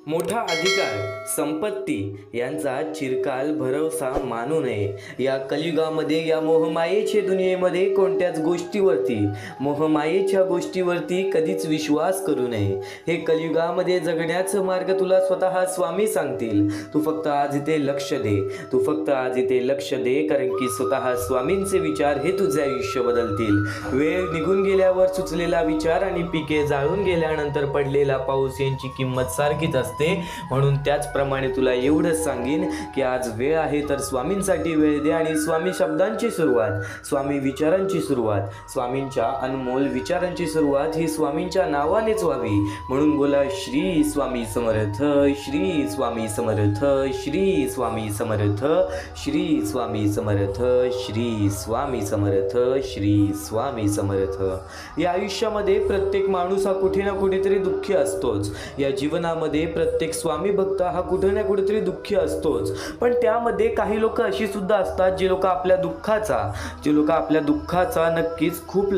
मोठा अधिकार, संपत्ती यांचा चिरकाल भरवसा मानू नये। या कलियुगामध्ये, या मोहमायेच्या दुनियेमध्ये कोणत्याच गोष्टीवरती, मोहमायेच्या गोष्टीवरती कधीच विश्वास करू नये। हे कलियुगामध्ये जगण्याचा मार्ग तुला स्वतः स्वामी सांगतील। तू फक्त आज इथे लक्ष दे, तू फक्त आज इथे लक्ष दे, कारण की स्वतः स्वामींचे विचार हे तुझे आयुष्य बदलतील। वेळ निघून गेल्यावर सुचलेला विचार आणि पिके जाळून गेल्यानंतर पडलेला पाऊस यांची किंमत सारखीच असते। म्हणून त्याचप्रमाणे तुला एवढंच सांगेन की आज वेळ आहे तर स्वामींसाठी वेळ दे आणि स्वामी शब्दांची सुरुवात, स्वामी विचारांची सुरुवात, स्वामींच्या अनमोल विचारांची सुरुवात ही स्वामींच्या नावानेच व्हावी। म्हणून बोला श्री स्वामी समर्थ, श्री स्वामी समर्थ, श्री स्वामी समर्थ, श्री स्वामी समर्थ, श्री स्वामी समर्थ, श्री स्वामी समर्थ। या आयुष्यामध्ये प्रत्येक माणूस हा कुठे ना कुठेतरी दुःखी असतोच। या जीवनामध्ये प्रत्येक स्वामी भक्त हा कुठे ना कुठेतरी दुःखी असतोच। पण त्यामध्ये काही लोक अशी सुद्धा असतात जे लोक आपल्या दुःखाचा नक्कीच खूप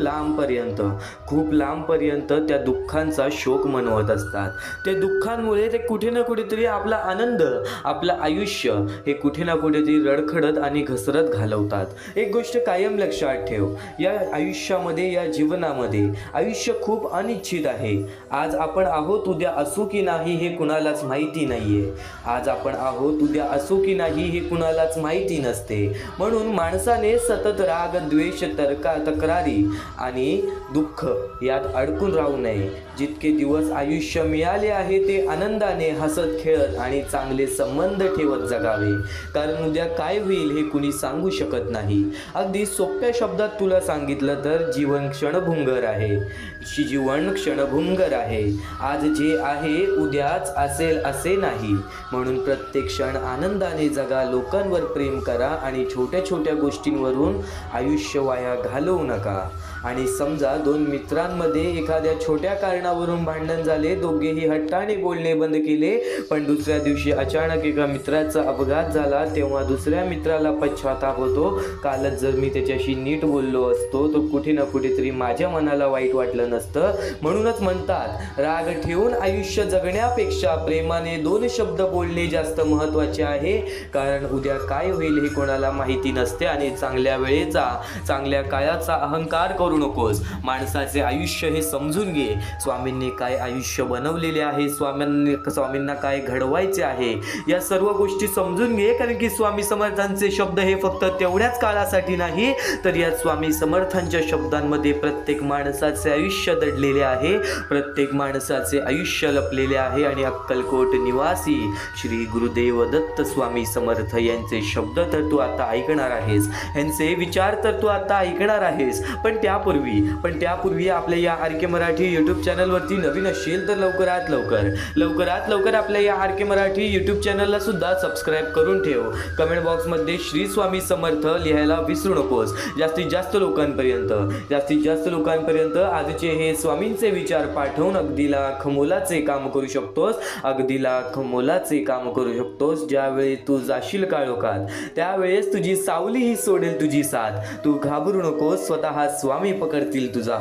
लांबपर्यंत त्या दुःखांचा शोक मनवत असतात। त्या दुःखांमुळे ते कुठे ना कुठेतरी आपला आनंद, आपलं आयुष्य हे कुठे ना कुठेतरी रडखडत आणि घसरत घालवतात। एक गोष्ट कायम लक्षात ठेव, या आयुष्यामध्ये, या जीवनामध्ये आयुष्य खूप अनिश्चित आहे। आज आपण आहोत, उद्या असू की नाही हे कुणालाच माहिती नाहीये। आज आपण आहोत, उद्या असू की नाही हे कुणालाच माहिती नसते। म्हणून माणसाने सतत राग, द्वेष, तक्रारी आणि दुःख यात अडकून राहू नये। जितके दिवस आयुष्य मिळाले आहे ते आनंदाने, हसत खेळत आणि चांगले संबंध ठेवत जगावे, कारण उद्या काय होईल हे कुणी सांगू शकत नाही। अगदी सोप्या शब्दात तुला सांगितलं तर जीवन क्षणभंगुर आहे, जीवन क्षणभंगुर आहे। आज जे आहे उद्याच असेल असे नाही। म्हणून प्रत्येक क्षण आनंदाने जगा, लोकांवर प्रेम करा आणि छोट्या छोट्या गोष्टींवरून आयुष्य वाया घालवू नका। आणि समजा दोन मित्रांमध्ये एखाद्या छोट्या कारणावरून भांडण झाले, दोघेही हट्टाने बोलणे बंद केले, पण दुसऱ्या दिवशी अचानक एका मित्राचा अपघात झाला, तेव्हा दुसऱ्या मित्राला पश्चाताप होतो, कालच जर मी त्याच्याशी नीट बोललो असतो तर कुठे ना कुठेतरी माझ्या मनाला वाईट वाटलं नसतं। म्हणूनच म्हणतात, राग ठेवून आयुष्य जगण्यापेक्षा प्रेमाने दोन शब्द बोलणे जास्त महत्त्वाचे आहे, कारण उद्या काय होईल हे कोणाला माहिती नसते। आणि चांगल्या वेळेचा, चांगल्या काळाचा अहंकार करू नकोस। माणसाचे आयुष्य हे समजून घे, स्वामींनी काय आयुष्य बनवलेले आहे, स्वामींना काय घडवायचे आहे, या सर्व गोष्टी समजून घे, कारण की स्वामी समर्थांचे शब्द हे फक्त तेवढ्याच काळासाठी नाही, तर या स्वामी समर्थांच्या शब्दांमध्ये प्रत्येक माणसाचे आयुष्य दडलेले आहे, प्रत्येक माणसाचे आयुष्य लपलेले आहे। आणि अक्कलकोट निवासी श्री गुरुदेव दत्त स्वामी समर्थ यांचे शब्द तर तू आता ऐकणार आहेस, यांचे विचार तर तू आता ऐकणार आहेस। पण त्यापूर्वी आपल्या या आर के मराठी यूट्यूब चॅनलवरती नवीन असेल तर लवकरात लवकर आपल्या या आर के मराठी यूट्यूब चॅनलला सुद्धा सबस्क्राईब करून ठेव। कमेंट बॉक्समध्ये श्री स्वामी समर्थ लिहायला विसरू नकोस। जास्तीत जास्त लोकांपर्यंत आजचे हे स्वामींचे विचार पाठवून अगदी लाख मोलाचे काम करू शकतोस। ज्यावेळी तू जाशील काळोखात त्यावेळेस तुझी सावली ही सोडेल तुझी साथ। तू घाबरू नकोस, स्वतः स्वामी पकडतील तुझा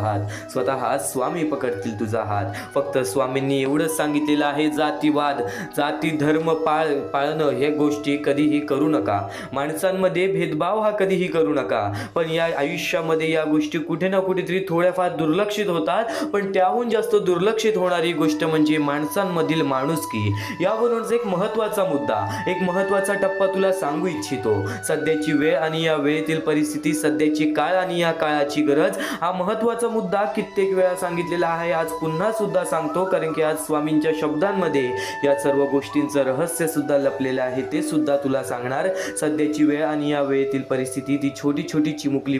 हात। फक्त स्वामींनी एवढंच सांगितलेलं आहे, जाती धर्म पाळणं हे गोष्टी कधीही करू नका, माणसांमध्ये भेदभाव हा कधीही करू नका। पण या आयुष्यामध्ये या गोष्टी कुठे ना कुठेतरी थोड्याफार दुर्लक्षित होतात, पण त्याहून जास्त दुर्लक्षित होणारी गोष्ट म्हणजे माणसांमधील माणुसकी। यावरूनच एक महत्त्वाचा टप्पा तुला सांगू इच्छितो। सध्याची वेळ आणि या वेळेतील परिस्थिती, सध्याची काळ आणि या काळाची गरज, हा महत्त्वाचा मुद्दा कित्येक वेळा सांगितलेला आहे। आज पुन्हा सुद्धा सांगतो, कारण की आज स्वामींच्या शब्दांमध्ये या सर्व गोष्टींचं रहस्य सुद्धा लपलेलं आहे, ते सुद्धा तुला सांगणार। सध्याची वेळ आणि या वेळेतील परिस्थिती, ती छोटी छोटी चिमुकली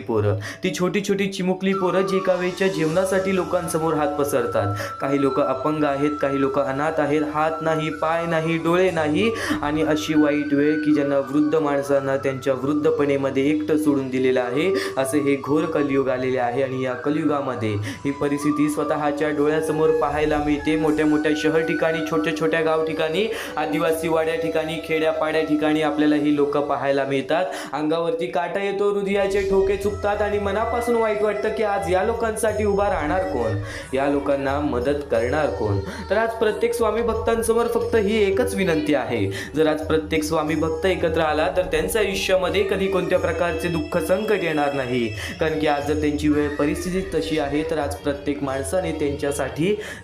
पोरं जी एका वेळच्या जीवनासाठी लोकांसमोर हात पसरतात। काही लोक अपंग आहेत, काही लोक अनाथ आहेत, हात नाही, पाय नाही, डोळे नाही, आणि अशी वाईट वेळ की ज्यांना वृद्ध माणसांना त्यांच्या वृद्धपणेमध्ये एकटं सोडून दिलेलं आहे। असे हे घोर कलियुग आलेले आहे आणि या कलियुगामध्ये ही परिस्थिती स्वतःच्या डोळ्यासमोर पाहायला मिळते. मोठ्या मोठ्या शहर ठिकाणी, छोट्या छोट्या गाव ठिकाणी, आदिवासी वाड्या ठिकाणी, खेड्यापाड्या ठिकाणी आपल्याला ही लोक पाहायला मिळतात. अंगावरती काटा येतो, हृदयाचे ठोके चुकतात आणि मनापासून वाईट वाटतं की आज या लोकांसाठी उभा राहणार कोण, या लोकांना मदत करणार कोण. तर आज प्रत्येक स्वामी भक्तांसमोर फक्त ही एकच विनंती आहे. जर आज प्रत्येक स्वामी भक्त एकत्र आला तर त्यांच्या आयुष्यामध्ये कधी कोणत्या प्रकारचे दुःख संकट येणार नाही. कारण की आज जर त्यांची वेळ परिस्थिती तशी आहे तर आज प्रत्येक माणसाने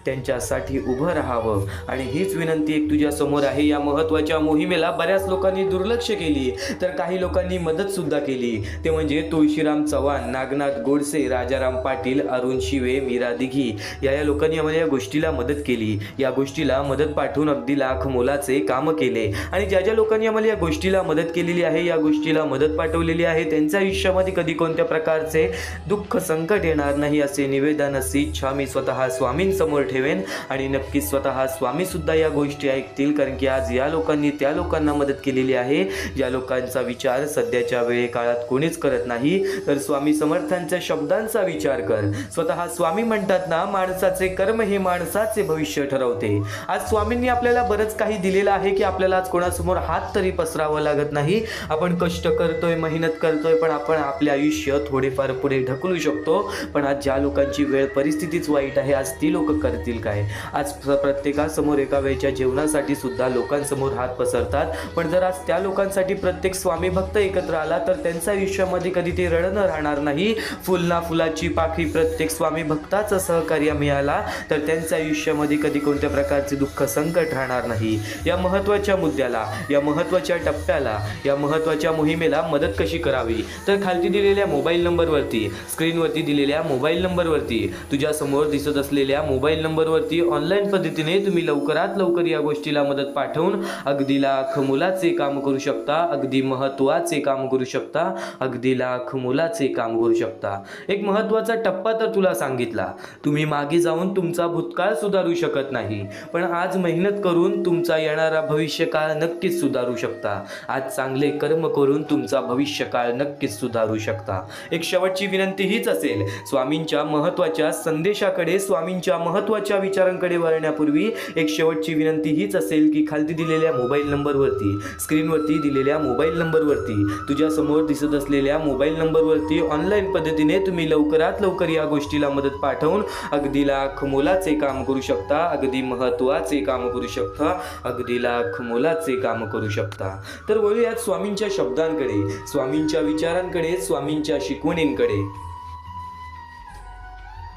त्यांच्यासाठी उभं राहावं. आणि हीच विनंती एक तुझ्या समोर आहे. या महत्त्वाच्या मोहिमेला बऱ्याच लोकांनी दुर्लक्ष केली, तर काही लोकांनी मदत सुद्धा केली. ते म्हणजे तुळशीराम चव्हाण, नागनाथ गोडसे, राजाराम पाटील, अरुण शिवे, मीरा दिघी या लोकांनी आम्हाला या गोष्टीला मदत केली. या गोष्टीला मदत पाठवून अगदी लाख मोलाचे काम केले. आणि ज्या लोकांनी आम्हाला या गोष्टीला मदत केलेली आहे, या गोष्टीला मदत पाठवलेली आहे, त्यांच्या आयुष्यामध्ये कधी कोणत्या प्रकारचे दुःख संकट येणार नाही असे निवेदन, अशी इच्छा मी स्वतः स्वामींसमोर ठेवेन. आणि नक्कीच स्वतः स्वामी सुद्धा या गोष्टी ऐकतील. कारण की आज या लोकांनी त्या लोकांना मदत केलेली आहे ज्या लोकांचा विचार सध्याच्या वेळे काळात कोणीच करत नाही. तर स्वामी समर्थांच्या शब्दांचा विचार कर. स्वतः स्वामी म्हणतात ना, माणसाचे कर्म हे माणसाचे भविष्य ठरवते. आज स्वामींनी आपल्याला बरंच काही दिलेलं आहे की आपल्याला आज कोणासमोर हात तरी पसरावं लागत नाही. आपण कष्ट करतोय, मेहनत करतोय, पण आपण आपले आयुष्य थोडेफार पुढे ढकलू शकतो. पण आज ज्या लोकांची वेळ परिस्थितीच वाईट आहे, आज ती लोक करतील काय. आज प्रत्येकासमोर एका वेळच्या जेवणासाठी सुद्धा लोकांसमोर हात पसरतात. पण जर आज त्या लोकांसाठी प्रत्येक स्वामी भक्त एकत्र आला तर त्यांच्या आयुष्यामध्ये कधी ते रडणं राहणार नाही. फुलना फुलाची पाखी प्रत्येक स्वामी भक्ताचं सहकार्य मिळाला तर त्यांच्या आयुष्यामध्ये कधी कोणत्या प्रकारचे दुःख संकट राहणार नाही. या महत्त्वाच्या मुद्द्याला, या महत्त्वाच्या टप्प्याला, या महत्त्वाच्या मोहिमेला मदत कशी करावी, तर खालती दिलेल्या मोबाईल नंबरवरती, स्क्रीनवरती दिलेल्या मोबाईल नंबरवरती, तुझ्या समोर दिसत असलेल्या मोबाईल नंबरवरती ऑनलाईन पद्धतीने तुम्ही लवकरात लवकर या गोष्टीला मदत पाठवून अगदी लाख मोलाचे काम करू शकता. अगदी महत्त्वाचे काम करू शकता. अगदी लाख मोलाचे काम करू शकता. एक महत्त्वाचा टप्पा तर तुला सांगितला. तुम्ही मागे जाऊन तुमचा भूतकाळ सुधारू शकत नाही, पण आज मेहनत करून तुमचा येणारा भविष्यकाळ नक्कीच सुधारू शकता. आज चांगले कर्म करून तुमचा भविष्यकाळ नक्कीच सुधारू शकता. एक शेवटची विनंती हीच असेल, स्वामींच्या महत्त्वाच्या संदेशाकडे, स्वामींच्या महत्त्वाच्या विचारांकडे वळण्यापूर्वी एक शेवटची विनंती हीच असेल की खालती दिलेल्या मोबाईल नंबरवरती, स्क्रीनवरती दिलेल्या मोबाईल नंबरवरती, तुझ्या समोर दिसत असलेल्या मोबाईल नंबरवरती ऑनलाईन पद्धतीने तुम्ही लवकरात लवकर या गोष्टीला मदत पाठवून अगदी लाख मोलाचे काम करू शकता. अगदी महत्त्वाचे काम करू शकता. अगदी लाख मोलाचे काम करू शकता. तर वळूयात स्वामींच्या शब्दांकडे, स्वामींच्या विचारांकडे, स्वामींच्या शिकवणींकडे.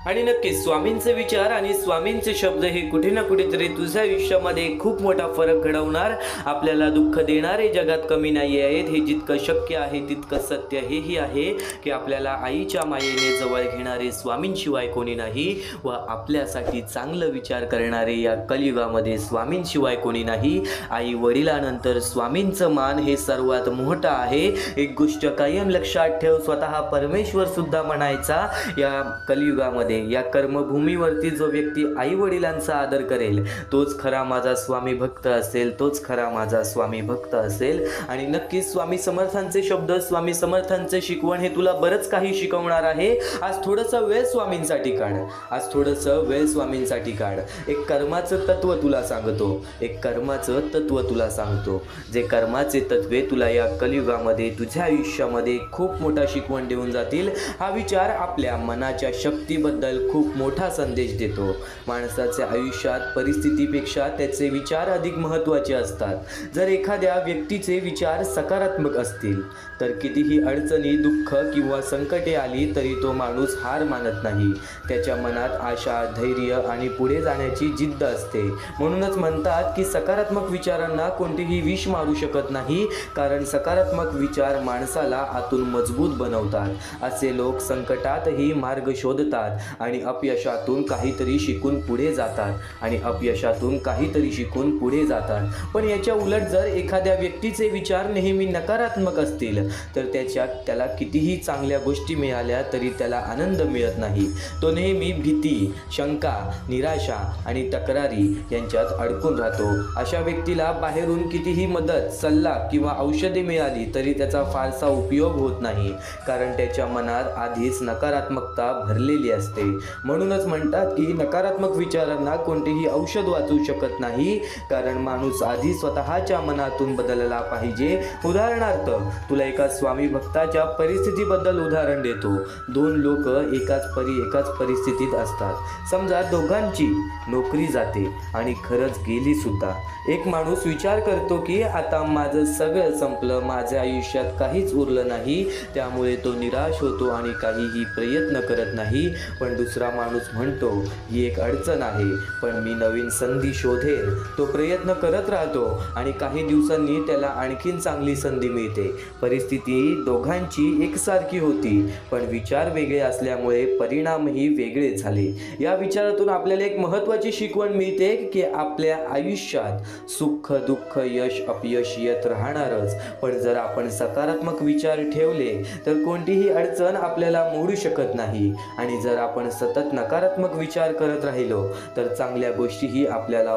आणि नक्कीच स्वामींचे विचार आणि स्वामींचे शब्द हे कुठे ना कुठेतरी तुझ्या आयुष्यामध्ये खूप मोठा फरक घडवणार, आपल्याला दुःख देणारे जगात कमी नाही आहेत. हे जितकं शक्य आहे तितकं सत्य हेही आहे की आपल्याला आईच्या मायेने जवळ घेणारे स्वामींशिवाय कोणी नाही व आपल्यासाठी चांगलं विचार करणारे या कलियुगामध्ये स्वामींशिवाय कोणी नाही. आई वडिलांनंतर स्वामींचं मान हे सर्वात मोठं आहे. एक गोष्ट कायम लक्षात ठेव, स्वतः परमेश्वर सुद्धा म्हणायचा या कलियुगामध्ये, या कर्मभूमीवरती जो व्यक्ती आई वडिलांचा आदर करेल तोच खरा माझा स्वामी भक्त असेल, तोच खरा माझा स्वामी भक्त असेल. आणि नक्कीच स्वामी समर्थांचे शब्द, स्वामी समर्थांचे शिकवण हे तुला बरंच काही शिकवणार आहे. आज थोडंसं वेळ स्वामींसाठी काढ. आज थोडंसं वेळ स्वामींसाठी काढ. एक कर्माचं तत्व तुला सांगतो, एक कर्माचं तत्व तुला सांगतो. जे कर्माचे तत्वे तुला या कलियुगामध्ये तुझ्या आयुष्यामध्ये खूप मोठा शिकवण देऊन जातील. हा विचार आपल्या मनाच्या शक्तीबद्दल खूप मोठा संदेश देतो. माणसाच्या आयुष्यात परिस्थितीपेक्षा त्याचे विचार अधिक महत्त्वाचे असतात. जर एखाद्या व्यक्तीचे विचार सकारात्मक असतील तर कितीही अडचणी, दुःख किंवा संकटे आली तरी तो माणूस हार मानत नाही. त्याच्या मनात आशा, धैर्य आणि पुढे जाण्याची जिद्द असते. म्हणूनच म्हणतात की सकारात्मक विचारांना कोणतेही विष मारू शकत नाही, कारण सकारात्मक विचार माणसाला आतून मजबूत बनवतात. असे लोक संकटातही मार्ग शोधतात. आणि अपयशातून काहीतरी शिकून पुढे जातात आणि अपयशातून काहीतरी शिकून पुढे जातात. पण याच्या उलट जर एखाद्या व्यक्तीचे विचार नेहमी नकारात्मक असतील तर त्याला कितीही चांगल्या गोष्टी मिळाल्या तरी त्याला आनंद मिळत नाही. तो नेहमी भीती, शंका, निराशा आणि तक्रारी यांच्यात अडकून राहतो. अशा व्यक्तीला बाहेरून कितीही मदत, सल्ला किंवा औषधे मिळाली तरी त्याचा फारसा उपयोग होत नाही, कारण त्याच्या मनात आधीच नकारात्मकता भरलेली असते. म्हणूनच म्हणतात की नकारात्मक विचारांना कोणतेही औषध वाचू शकत नाही, कारण माणूस आधी स्वतःच्या मनातून बदलला पाहिजे. उदाहरणार्थ तुला एका स्वामी भक्ताच्या परिस्थितीबद्दल उदाहरण देतो. दोन लोक एकाच परिस्थितीत असतात. समजा दोघांची नोकरी जाते आणि खरंच गेली सुद्धा. एक माणूस विचार करतो की आता माझं सगळं संपलं, माझ्या आयुष्यात काहीच उरलं नाही, त्यामुळे तो निराश होतो आणि काहीही प्रयत्न करत नाही. पण दुसरा माणूस म्हणतो ही एक अडचण आहे, पण मी नवीन संधी शोधेन. तो प्रयत्न करत राहतो आणि काही दिवसांनी त्याला आणखीन चांगली संधी मिळते. परिस्थिती दोघांची एकसारखी होती, पण विचार वेगळे असल्यामुळे परिणामही वेगळे झाले. या विचारातून आपल्याला एक महत्त्वाची शिकवण मिळते की आपल्या आयुष्यात सुख, दुःख, यश, अपयश येत राहणारच, पण जर आपण सकारात्मक विचार ठेवले तर कोणतीही अडचण आपल्याला मोडू शकत नाही. आणि जर आपण सतत नकारात्मक विचार करत राहिलो तर चांगल्या गोष्टीही आपल्याला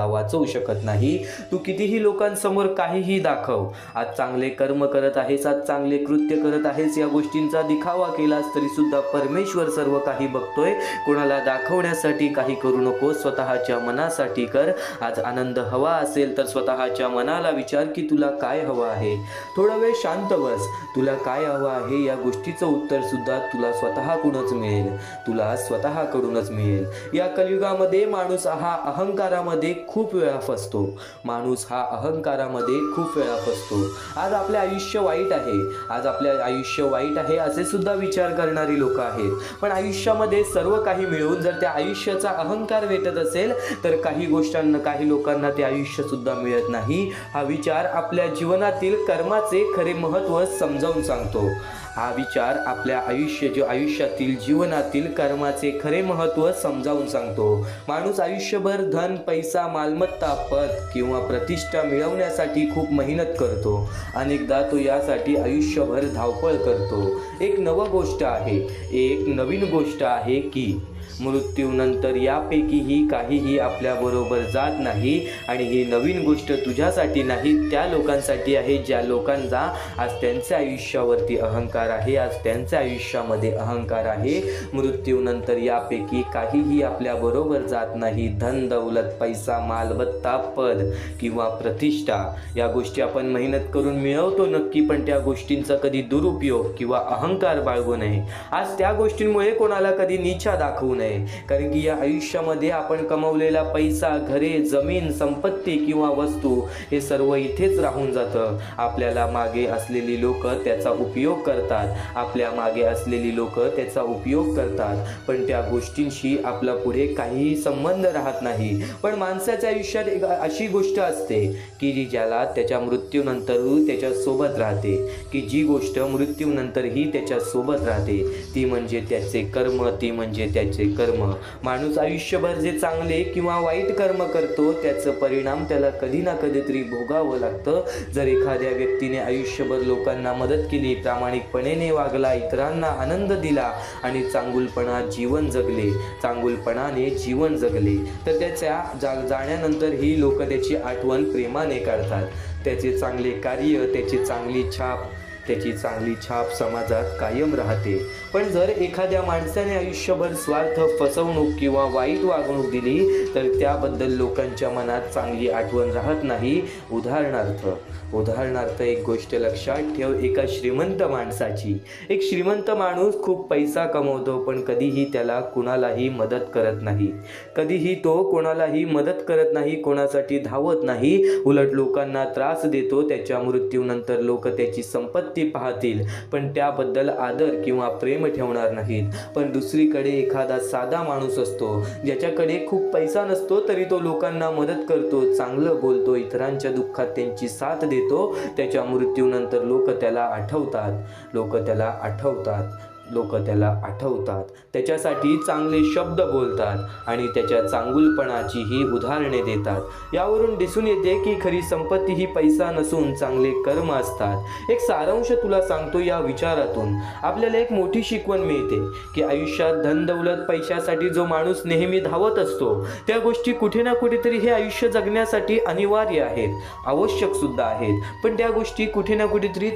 वाचवू शकत नाही. तू कितीही लोकांसमोर काहीही दाखव, आज चांगले कर्म करत आहेस, आज चांगले कृत्य करत आहेस, या गोष्टींचा दिखावा केलास तरी सुद्धा परमेश्वर सर्व काही बघतोय. कोणाला दाखवण्यासाठी काही करू नको, स्वतःच्या मनासाठी कर. आज आनंद हवा असेल तर स्वतःच्या मनाला विचार की तुला काय हवं आहे. थोडा वेळ शांत बस. तुला काय हवं आहे या गोष्टीचं उत्तर सुद्धा तुला स्वतःकडूनच मिळेल. या कलियुगामध्ये माणूस हा अहंकारामध्ये खूप वेळा फसतो. आज आपले आयुष्य वाईट आहे, असे सुद्धा विचार करणारी लोक आहेत. पण आयुष्यामध्ये सर्व काही मिळून जर त्या आयुष्याचा अहंकार भेटत असेल तर काही लोकांना ते आयुष्य सुद्धा मिळत नाही. हा विचार आपल्या जीवनातील कर्माचे खरे महत्त्व समजावून सांगतो. हा विचार आपल्या आयुष्यातील जीवनातील कर्माचे खरे महत्त्व समजावून सांगतो. माणूस आयुष्यभर धन, पैसा, मालमत्ता, पद किंवा प्रतिष्ठा मिळवण्यासाठी खूप मेहनत करतो. अनेकदा तो यासाठी आयुष्यभर धावपळ करतो. एक नवीन गोष्ट आहे की मृत्यूनंतर यापैकीही काहीही आपल्याबरोबर जात नाही. आणि ही नवीन गोष्ट तुझ्यासाठी नाही, त्या लोकांसाठी आहे ज्या लोकांचा आज त्यांच्या आयुष्यावरती अहंकार आहे, आज त्यांच्या आयुष्यामध्ये अहंकार आहे. मृत्यूनंतर यापैकी काहीही आपल्याबरोबर जात नाही. धन, दौलत, पैसा, मालमत्ता, पद किंवा प्रतिष्ठा या गोष्टी आपण मेहनत करून मिळवतो नक्की, पण त्या गोष्टींचा कधी दुरुपयोग किंवा अहंकार बाळगू नये. आज त्या गोष्टींमुळे कोणाला कधी नीचा दाखवू नये, कारण की या आयुष्यामध्ये आपण कमवलेला पैसा, घरे, जमीन, संपत्ती किंवा वस्तू हे सर्व इथेच राहून जातं. आपल्याला मागे असलेली लोक त्याचा उपयोग करतात, पण त्या गोष्टींशी आपला पुढे काहीही संबंध राहत नाही. पण माणसाच्या आयुष्यात एक अशी गोष्ट असते की ज्याला त्याच्या मृत्यूनंतरही त्याच्या सोबत राहते, की जी गोष्ट मृत्यूनंतरही त्याच्या सोबत राहते, ती म्हणजे त्याचे कर्म. माणूस आयुष्यभर जे चांगले किंवा वाईट कर्म करतो त्याचं परिणाम त्याला कधी ना कधीतरी भोगावं लागतं. जर एखाद्या व्यक्तीने आयुष्यभर लोकांना मदत केली, प्रामाणिकपणे वागला, इतरांना आनंद दिला आणि चांगुलपणाने जीवन जगले तर त्याच्या जाण्यानंतर ही लोक त्याची आठवण प्रेमाने काढतात. त्याचे चांगले कार्य, त्याची चांगली छाप समाजात कायम राहते. पण जर एखाद्या माणसाने आयुष्यभर स्वार्थ, फसवणूक किंवा वाईट वागणूक दिली तर त्याबद्दल लोकांच्या मनात चांगली आठवण राहत नाही. उदाहरणार्थ एक गोष्ट लक्षात ठेव. एका श्रीमंत माणसाची. एक श्रीमंत माणूस खूप पैसा कमवतो, पण कधीही त्याला कुणालाही मदत करत नाही. कोणासाठी धावत नाही, उलट लोकांना त्रास देतो. त्याच्या मृत्यूनंतर लोक त्याची संपत्ती पाहतील, पण त्याबद्दल आदर किंवा प्रेम ठेवणार नाहीत. पण दुसरीकडे एखादा साधा माणूस असतो, ज्याच्याकडे खूप पैसा नसतो तरी तो लोकांना मदत करतो, चांगलं बोलतो, इतरांच्या दुःखात त्यांची साथ देतो. त्याच्या मृत्यूनंतर लोक त्याला आठवतात. लोक त्याला आठवतात, त्याच्यासाठी चांगले शब्द बोलतात आणि त्याच्या चांगुलपणाचीही उदाहरणे देतात. यावरून दिसून येते की खरी संपत्ती ही पैसा नसून चांगले कर्म असतात. एक सारांश तुला सांगतो या विचारातून आपल्याला एक मोठी शिकवण मिळते की आयुष्यात धन दौलत पैशासाठी जो माणूस नेहमी धावत असतो त्या गोष्टी कुठे ना कुठेतरी हे आयुष्य जगण्यासाठी अनिवार्य आहेत, आवश्यक सुद्धा आहेत. पण त्या गोष्टी कुठे ना कुठेतरी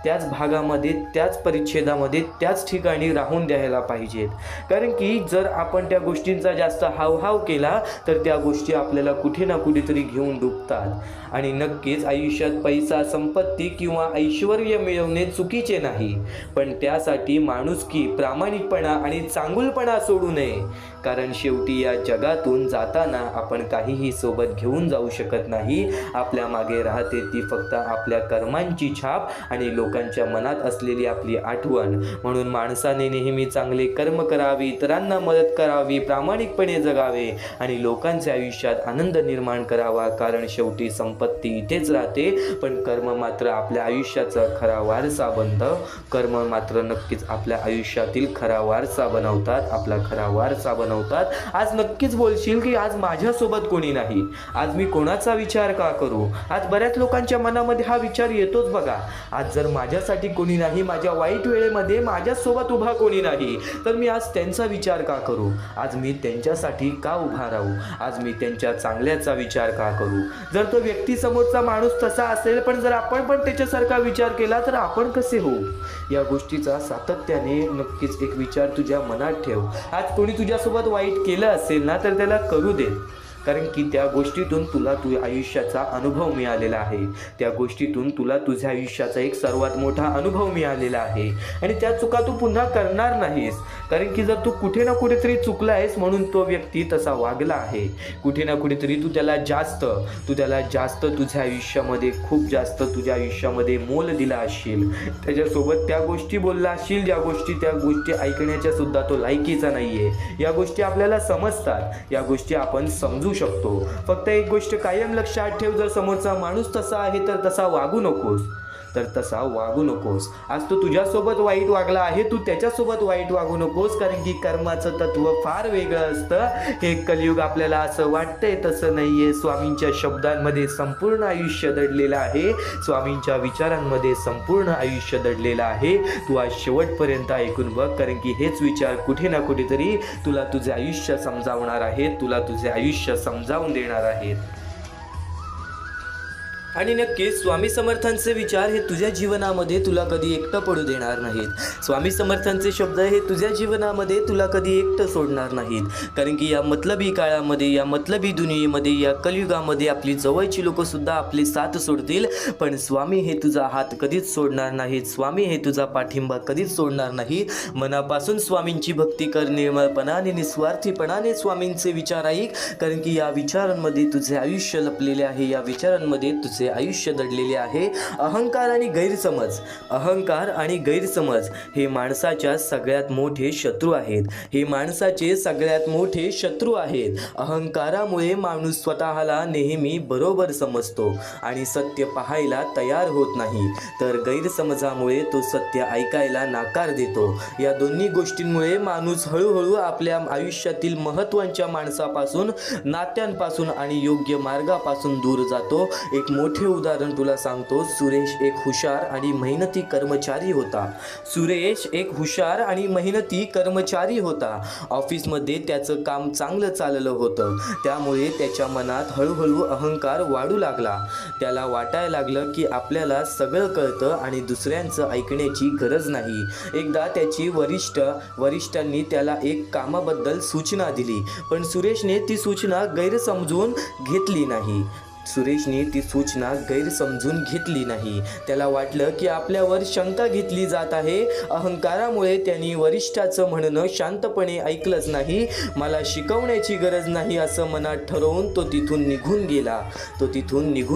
त्याच भागामध्ये, त्याच परिच्छेदामध्ये, त्याच ठिकाणी राहून द्यायला पाहिजेत. कारण की जर आपण त्या गोष्टींचा जास्त हावभाव केला तर त्या गोष्टी आपल्याला कुठे ना कुठेतरी घेऊन डुबतात. आणि नक्कीच आयुष्यात पैसा, संपत्ती किंवा ऐश्वर मिळवणे चुकीचे नाही, पण त्यासाठी माणुसकी, प्रामाणिकपणा आणि चांगुलपणा सोडू नये. कारण शेवटी या जगातून जाताना आपण काहीही सोबत घेऊन जाऊ शकत नाही. आपल्या मागे राहते ती फक्त आपल्या कर्मांची छाप आणि लोकांच्या मनात असलेली आपली आठवण. म्हणून माणसाने नेहमी चांगले कर्म करावे, इतरांना मदत करावी, प्रामाणिकपणे जगावे आणि लोकांच्या आयुष्यात आनंद निर्माण करावा. कारण शेवटी संपत्ती इथेच राहते, पण कर्म मात्र आपल्या आयुष्याचा खरा वारसा बनतं. कर्म मात्र नक्कीच आपल्या आयुष्यातील खरा वारसा बनवतात, आपला खरा वारसा बनवतात. आज नक्कीच बोलशील की आज माझ्यासोबत कोणी नाही, आज मी कोणाचा विचार का करू. आज बऱ्याच लोकांच्या मनामध्ये हा विचार येतोच बघा. आज जर माझ्यासाठी कोणी नाही, माझ्या वाईट वेळेमध्ये माझ्यासोबत उभा कोणी नाही, तर मी आज त्यांचा विचार का करू. आज मी त्यांच्यासाठी का उभा राहू. आज मी त्यांच्या चांगल्याचा विचार का करू. जर तो व्यक्ती समोरचा माणूस तसा असेल, पण जर आपण पण त्याच्यासारखा विचार केला तर आपण कसे होऊ. या गोष्टीचा सातत्याने नक्कीच एक विचार तुझ्या मनात ठेव. आज कोणी तुझ्यासोबत वाईट केलं असेल ना तर त्याला करू दे. कारण की त्या गोष्टीतून तुला तुझ्या आयुष्याचा अनुभव मिळालेला आहे. त्या गोष्टीतून तुला तुझ्या आयुष्याचा एक सर्वात मोठा अनुभव मिळालेला आहे आणि त्या चुका तू पुन्हा करणार नाहीस. कारण की जर तू कुठे ना कुठेतरी चुकला आहेस म्हणून तो व्यक्ती तसा वागला आहे. कुठे ना कुठेतरी तू त्याला जास्त तुझ्या आयुष्यामध्ये, खूप जास्त तुझ्या आयुष्यामध्ये मोल दिला असशील. त्याच्यासोबत त्या गोष्टी बोलला असशील त्या गोष्टी ऐकण्याच्या सुद्धा तो लायकीचा नाहीये. या गोष्टी आपल्याला समजतात, या गोष्टी आपण समजू शकतो. फक्त एक गोष्ट कायम लक्षात ठेव, जर समोरचा माणूस तसा आहे तर तसा वागू नकोस. आज तो तुझ्यासोबत वाईट वागला आहे, तू त्याच्यासोबत वाईट वागू नकोस. कारण की कर्माचं तत्व फार वेगळं असतं. हे कलियुग आपल्याला असं वाटतंय तसं नाहीये. स्वामींच्या शब्दांमध्ये संपूर्ण आयुष्य दडलेलं आहे, स्वामींच्या विचारांमध्ये संपूर्ण आयुष्य दडलेलं आहे. तू आज शेवटपर्यंत ऐकून बघ, कारण की हेच विचार कुठे ना कुठेतरी तुला तुझे आयुष्य समजावणार आहेत, तुला तुझे आयुष्य समजावून देणार आहेत. आणि नक्कीच स्वामी समर्थांचे विचार हे तुझ्या जीवनामध्ये तुला कधी एकटं पडू देणार नाहीत. स्वामी समर्थांचे शब्द हे तुझ्या जीवनामध्ये तुला कधी एकटं सोडणार नाहीत. कारण की या मतलबी काळामध्ये, या मतलबी दुनियेमध्ये, या कलियुगामध्ये आपली जवळची लोकंसुद्धा आपली साथ सोडतील, पण स्वामी हे तुझा हात कधीच सोडणार नाहीत. स्वामी हे तुझा पाठिंबा कधीच सोडणार नाही. मनापासून स्वामींची भक्ती कर, निर्मळपणाने, निस्वार्थीपणाने स्वामींचे विचार ऐक. कारण की या विचारांमध्ये तुझे आयुष्य लपलेले आहे, या विचारांमध्ये तुझे आयुष्य दडलेले आहे. अहंकार आणि गैरसमज हे माणसाच्या सगळ्यात मोठे शत्रू आहेत. अहंकारामुळे माणूस स्वतःला नेहमी बरोबर समजतो आणि सत्य पाहायला तयार होत नाही, तर गैरसमजामुळे तो सत्य ऐकायला नाकार देतो. या दोन्ही गोष्टींमुळे माणूस हळूहळू आपल्या आयुष्यातील महत्त्वाच्या माणसापासून, नात्यांपासून आणि योग्य मार्गापासून दूर जातो. एक मोठे उदाहरण तुला सांगतो. सुरेश एक हुशार आणि मेहनती कर्मचारी होता. ऑफिसमध्ये त्याचं काम चांगलं चाललं होतं, त्यामुळे त्याच्या मनात हळूहळू अहंकार वाढू लागला. त्याला वाटायला लागलं की आपल्याला सगळं कळतं आणि दुसऱ्यांचं ऐकण्याची गरज नाही. एकदा त्याची वरिष्ठांनी त्याला एक कामाबद्दल सूचना दिली, पण सुरेशने ती सूचना गैरसमजून घेतली नाही. त्याला वाटलं की आपल्यावर शंका घेतली जात आहे. अहंकारामुळे त्यांनी वरिष्ठाचं म्हणणं शांतपणे ऐकलंच नाही. मला शिकवण्याची गरज नाही असं मनात ठरवून तो तिथून निघून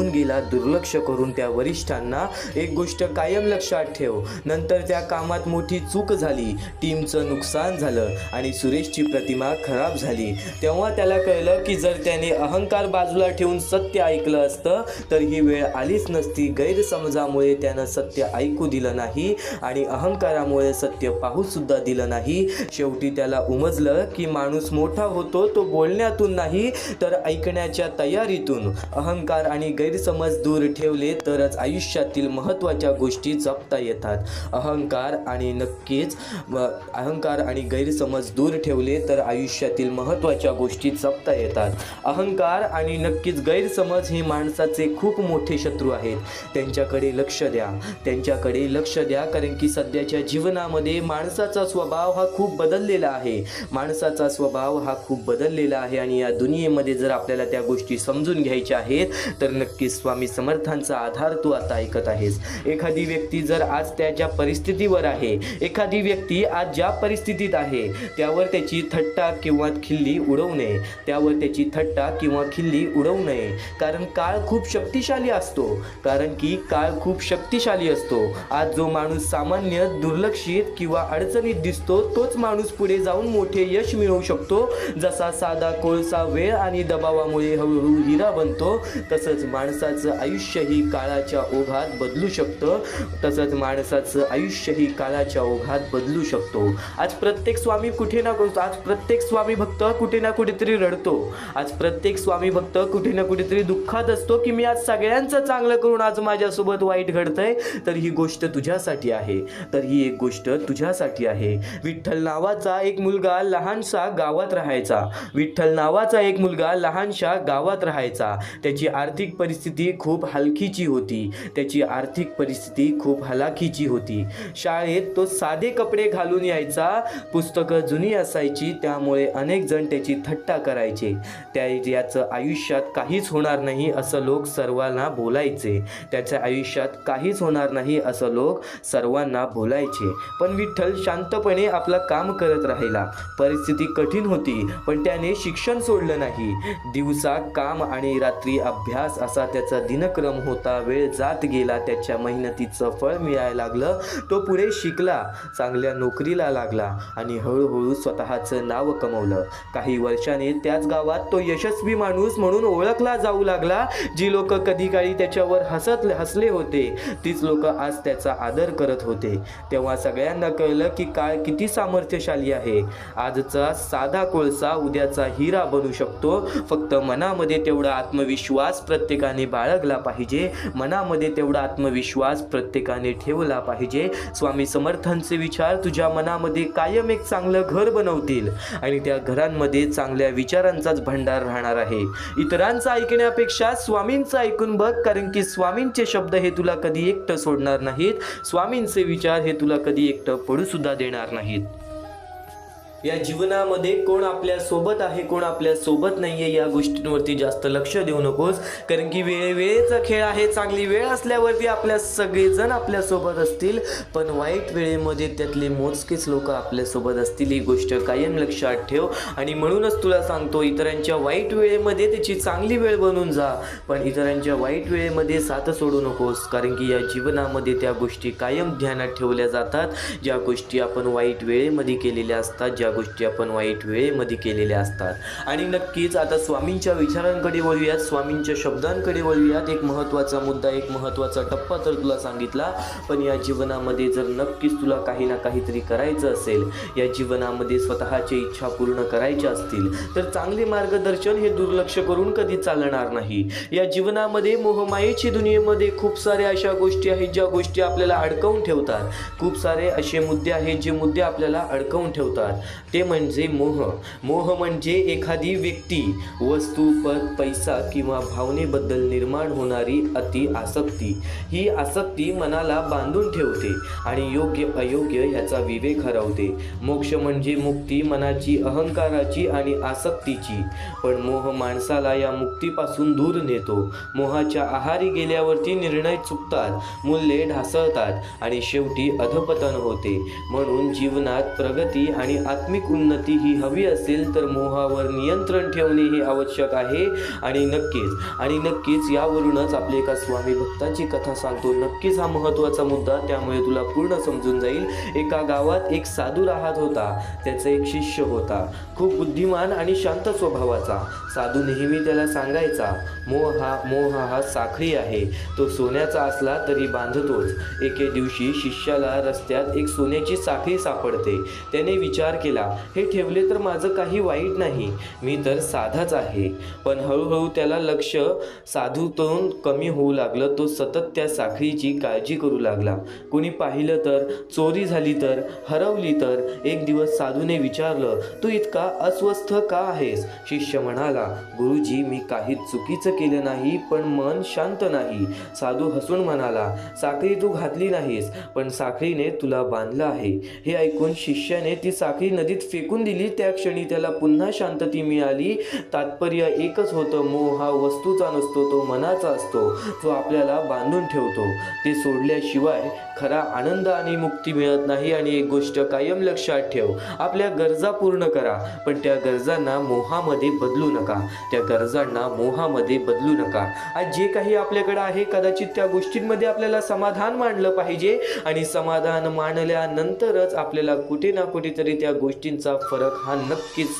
गेला. दुर्लक्ष करून त्या वरिष्ठांना. एक गोष्ट कायम लक्षात ठेव, नंतर त्या कामात मोठी चूक झाली, टीमचं नुकसान झालं आणि सुरेशची प्रतिमा खराब झाली. तेव्हा त्याला कळलं की जर त्याने अहंकार बाजूला ठेवून सत्य ऐकलं असतं तर ही वेळ आलीच नसती. गैरसमजामुळे त्यानं सत्य ऐकू दिलं नाही आणि अहंकारामुळे सत्य पाहू सुद्धा दिलं नाही. शेवटी त्याला उमजलं की माणूस मोठा होतो तो बोलण्यातून नाही तर ऐकण्याच्या तयारीतून. अहंकार आणि गैरसमज दूर ठेवले तरच आयुष्यातील महत्त्वाच्या गोष्टी जपता येतात. अहंकार आणि गैरसमज दूर ठेवले तर आयुष्यातील महत्त्वाच्या गोष्टी जपता येतात. अहंकार आणि नक्कीच गैरसमज हे माणसाचे खूप मोठे शत्रू आहेत. त्यांच्याकडे लक्ष द्या कारण की सध्याच्या जीवनामध्ये माणसाचा स्वभाव हा खूप बदललेला आहे आणि या दुनियेमध्ये जर आपल्याला त्या गोष्टी समजून घ्यायच्या आहेत तर नक्कीच स्वामी समर्थांचा आधार तू आता ऐकत आहेस. एखादी व्यक्ती जर आज त्याच्या परिस्थितीवर आहे, एखादी व्यक्ती आज ज्या परिस्थितीत आहे त्यावर त्याची थट्टा किंवा खिल्ली उडवू नये. कारण काळ खूप शक्तिशाली असतो. आज जो माणूस सामान्य दुर्लक्षित किंवा अडचणीत दिसतो तोच माणूस पुढे जाऊन मोठे यश मिळवू शकतो. जसा साधा कोळसा वेळ आणि दबावामुळे हळूहळू हिरा बनतो तसंच माणसाचं आयुष्यही काळाच्या ओघात बदलू शकतो. आज प्रत्येक स्वामी भक्त कुठे ना कुठेतरी रडतो. आज प्रत्येक स्वामी भक्त कुठे ना कुठेतरी दुःखात असतो की मी आज सगळ्यांचं चांगलं करून आज माझ्यासोबत वाईट घडतंय. तर ही गोष्ट तुझ्यासाठी आहे. विठ्ठल नावाचा एक मुलगा लहानशा गावात राहायचा. त्याची आर्थिक परिस्थिती खूप हलाखीची होती. शाळेत तो साधे कपडे घालून यायचा. पुस्तकं जुनी असायची त्यामुळे अनेक जण त्याची थट्टा करायचे. याचं आयुष्यात काहीच होणार नाही असं लोक सर्वांना बोलायचे. पण विठ्ठल शांतपणे आपलं काम करत राहिला. परिस्थिती कठीण होती पण त्याने शिक्षण सोडलं नाही. दिवसा काम आणि रात्री अभ्यास असा त्याचा दिनक्रम होता. वेळ जात गेला, त्याच्या मेहनतीचं फळ मिळायला लागलं. तो पुढे शिकला, चांगल्या नोकरीला लागला आणि हळूहळू स्वतःचं नाव कमवलं. काही वर्षाने त्याच गावात तो यशस्वी माणूस म्हणून ओळखला जाऊ लागला. जी लोक कधी काळी त्याच्यावर हसले होते तीच लोक आज त्याचा आदर करत होते. तेव्हा सगळ्यांना कळलं की काळ किती सामर्थ्यशाली आहे. आजचा साधा कोळसा उद्याचा हिरा बनू शकतो. फक्त मनामध्ये तेवढा आत्मविश्वास प्रत्येकाने बाळगला पाहिजे. ठेवला पाहिजे. स्वामी समर्थांचे विचार तुझ्या मनामध्ये कायम एक चांगलं घर बनवतील आणि त्या घरांमध्ये चांगल्या विचारांचाच भंडार राहणार आहे. इतरांचं ऐकण्यापेक्षा स्वामींचं ऐकून बघ, कारण की स्वामींचे शब्द हे तुला कधी एकटं सोडणार नाहीत. स्वामींचे विचार हे तुला कधी एकटं पडू सुद्धा देणार नाहीत. या जीवनामध्ये कोण आपल्या सोबत आहे, कोण आपल्या सोबत नाहीये या गोष्टींवरती जास्त लक्ष देऊ नकोस. कारण की वेळेचा खेळ आहे. चांगली वेळ असल्यावरती आपल्या सगळेजण आपल्या सोबत असतील, पण वाईट वेळेमध्ये त्यातले मोजकेच लोक आपल्या सोबत असतील. ही गोष्ट कायम लक्षात ठेव. आणि म्हणूनच तुला सांगतो, इतरांच्या वाईट वेळेमध्ये त्याची चांगली वेळ बनून जा, पण इतरांच्या वाईट वेळेमध्ये साथ सोडू नकोस. कारण की या जीवनामध्ये त्या गोष्टी कायम ध्यानात ठेवल्या जातात ज्या गोष्टी आपण वाईट वेळेमध्ये केलेल्या असतात, आणि नक्कीच आता स्वामींच्या विचारांकडे वळूयात, स्वामींच्या शब्दांकडे वळूयात. एक महत्त्वाचा मुद्दा, एक महत्त्वाचा टप्पा तर तुला सांगितला, पण या जीवनामध्ये जर नक्कीच तुला काही ना काहीतरी करायचं असेल, या जीवनामध्ये स्वतःच्या इच्छा पूर्ण करायच्या असतील तर चांगले मार्गदर्शन हे दुर्लक्ष करून कधी चालणार नाही. या जीवनामध्ये मोहमायेची दुनियेमध्ये खूप साऱ्या अशा गोष्टी आहेत ज्या गोष्टी आपल्याला अडकवून ठेवतात. खूप सारे असे मुद्दे आहेत जे मुद्दे आपल्याला अडकवून ठेवतात. ते म्हणजे मोह म्हणजे एखादी व्यक्ती, वस्तू, पद, पैसा किंवा भावनेबद्दल निर्माण होणारी अति आसक्ती. ही आसक्ती मनाला बांधून ठेवते आणि योग्य अयोग्य ह्याचा विवेक हरवते. मोक्ष म्हणजे मुक्ती मनाची, अहंकाराची आणि आसक्तीची. पण मोह माणसाला या मुक्तीपासून दूर नेतो. मोहाच्या आहारी गेल्यावरती निर्णय चुकतात, मूल्ये ढासळतात आणि शेवटी अधपतन होते. म्हणून जीवनात प्रगती आणि आध्यात्मिक उन्नती ही हवी असेल तर मोहावर नियंत्रण ठेवणे हे आवश्यक आहे. आणि नक्कीच यावरूनच आपले एका स्वामी भक्ताची कथा सांगतो. नक्कीच हा महत्त्वाचा मुद्दा, त्यामुळे तुला पूर्ण समजून जाईल. एका गावात एक साधू राहत होता. त्याचा एक शिष्य होता, खूप बुद्धिमान आणि शांत स्वभावाचा. साधू नेहमी त्याला सांगायचा, मोह हा साखळी आहे, तो सोन्याचा असला तरी बांधतोच. एके दिवशी शिष्याला रस्त्यात एक सोन्याची साखळी सापडते. त्याने विचार केला, हे ठेवले तर माझं काही वाईट नाही, मी तर साधाच आहे. पण हळूहळू त्याला लक्ष साधूतून कमी होऊ लागलं. तो सतत त्या साखळीची काळजी करू लागला. कुणी पाहिलं तर, चोरी झाली तर, हरवली तर. एक दिवस साधूने विचारलं, तू इतका अस्वस्थ का आहेस? शिष्य म्हणाला, गुरुजी, मी काहीच चुकीचं केलं नाही, पण मन शांत नाही. साधू हसून म्हणाला, साखळी तू घातली नाहीस, पण साखळीने तुला बांधलं आहे. हे ऐकून शिष्याने ती साखळी नदीत फेकून दिली. त्या क्षणी त्याला पुन्हा शांतता मिळाली. तात्पर्य एकच होतं, मोह हा वस्तूचा नसतो, तो मनाचा असतो, जो आपल्याला बांधून ठेवतो. ते सोडल्याशिवाय खरा आनंद आणि मुक्ती मिळत नाही. आणि एक गोष्ट कायम लक्षात ठेव, आपल्या गरजा पूर्ण करा, पण त्या गरजांना मोहामध्ये बदलू नका. आज जे काही आपल्याकडे आहे, कदाचित त्या गोष्टींमध्ये आपल्याला समाधान मानलं पाहिजे. आणि समाधान मानल्यानंतरच आपल्याला कुठे ना कुठेतरी त्या गोष्टींचा फरक हा नक्कीच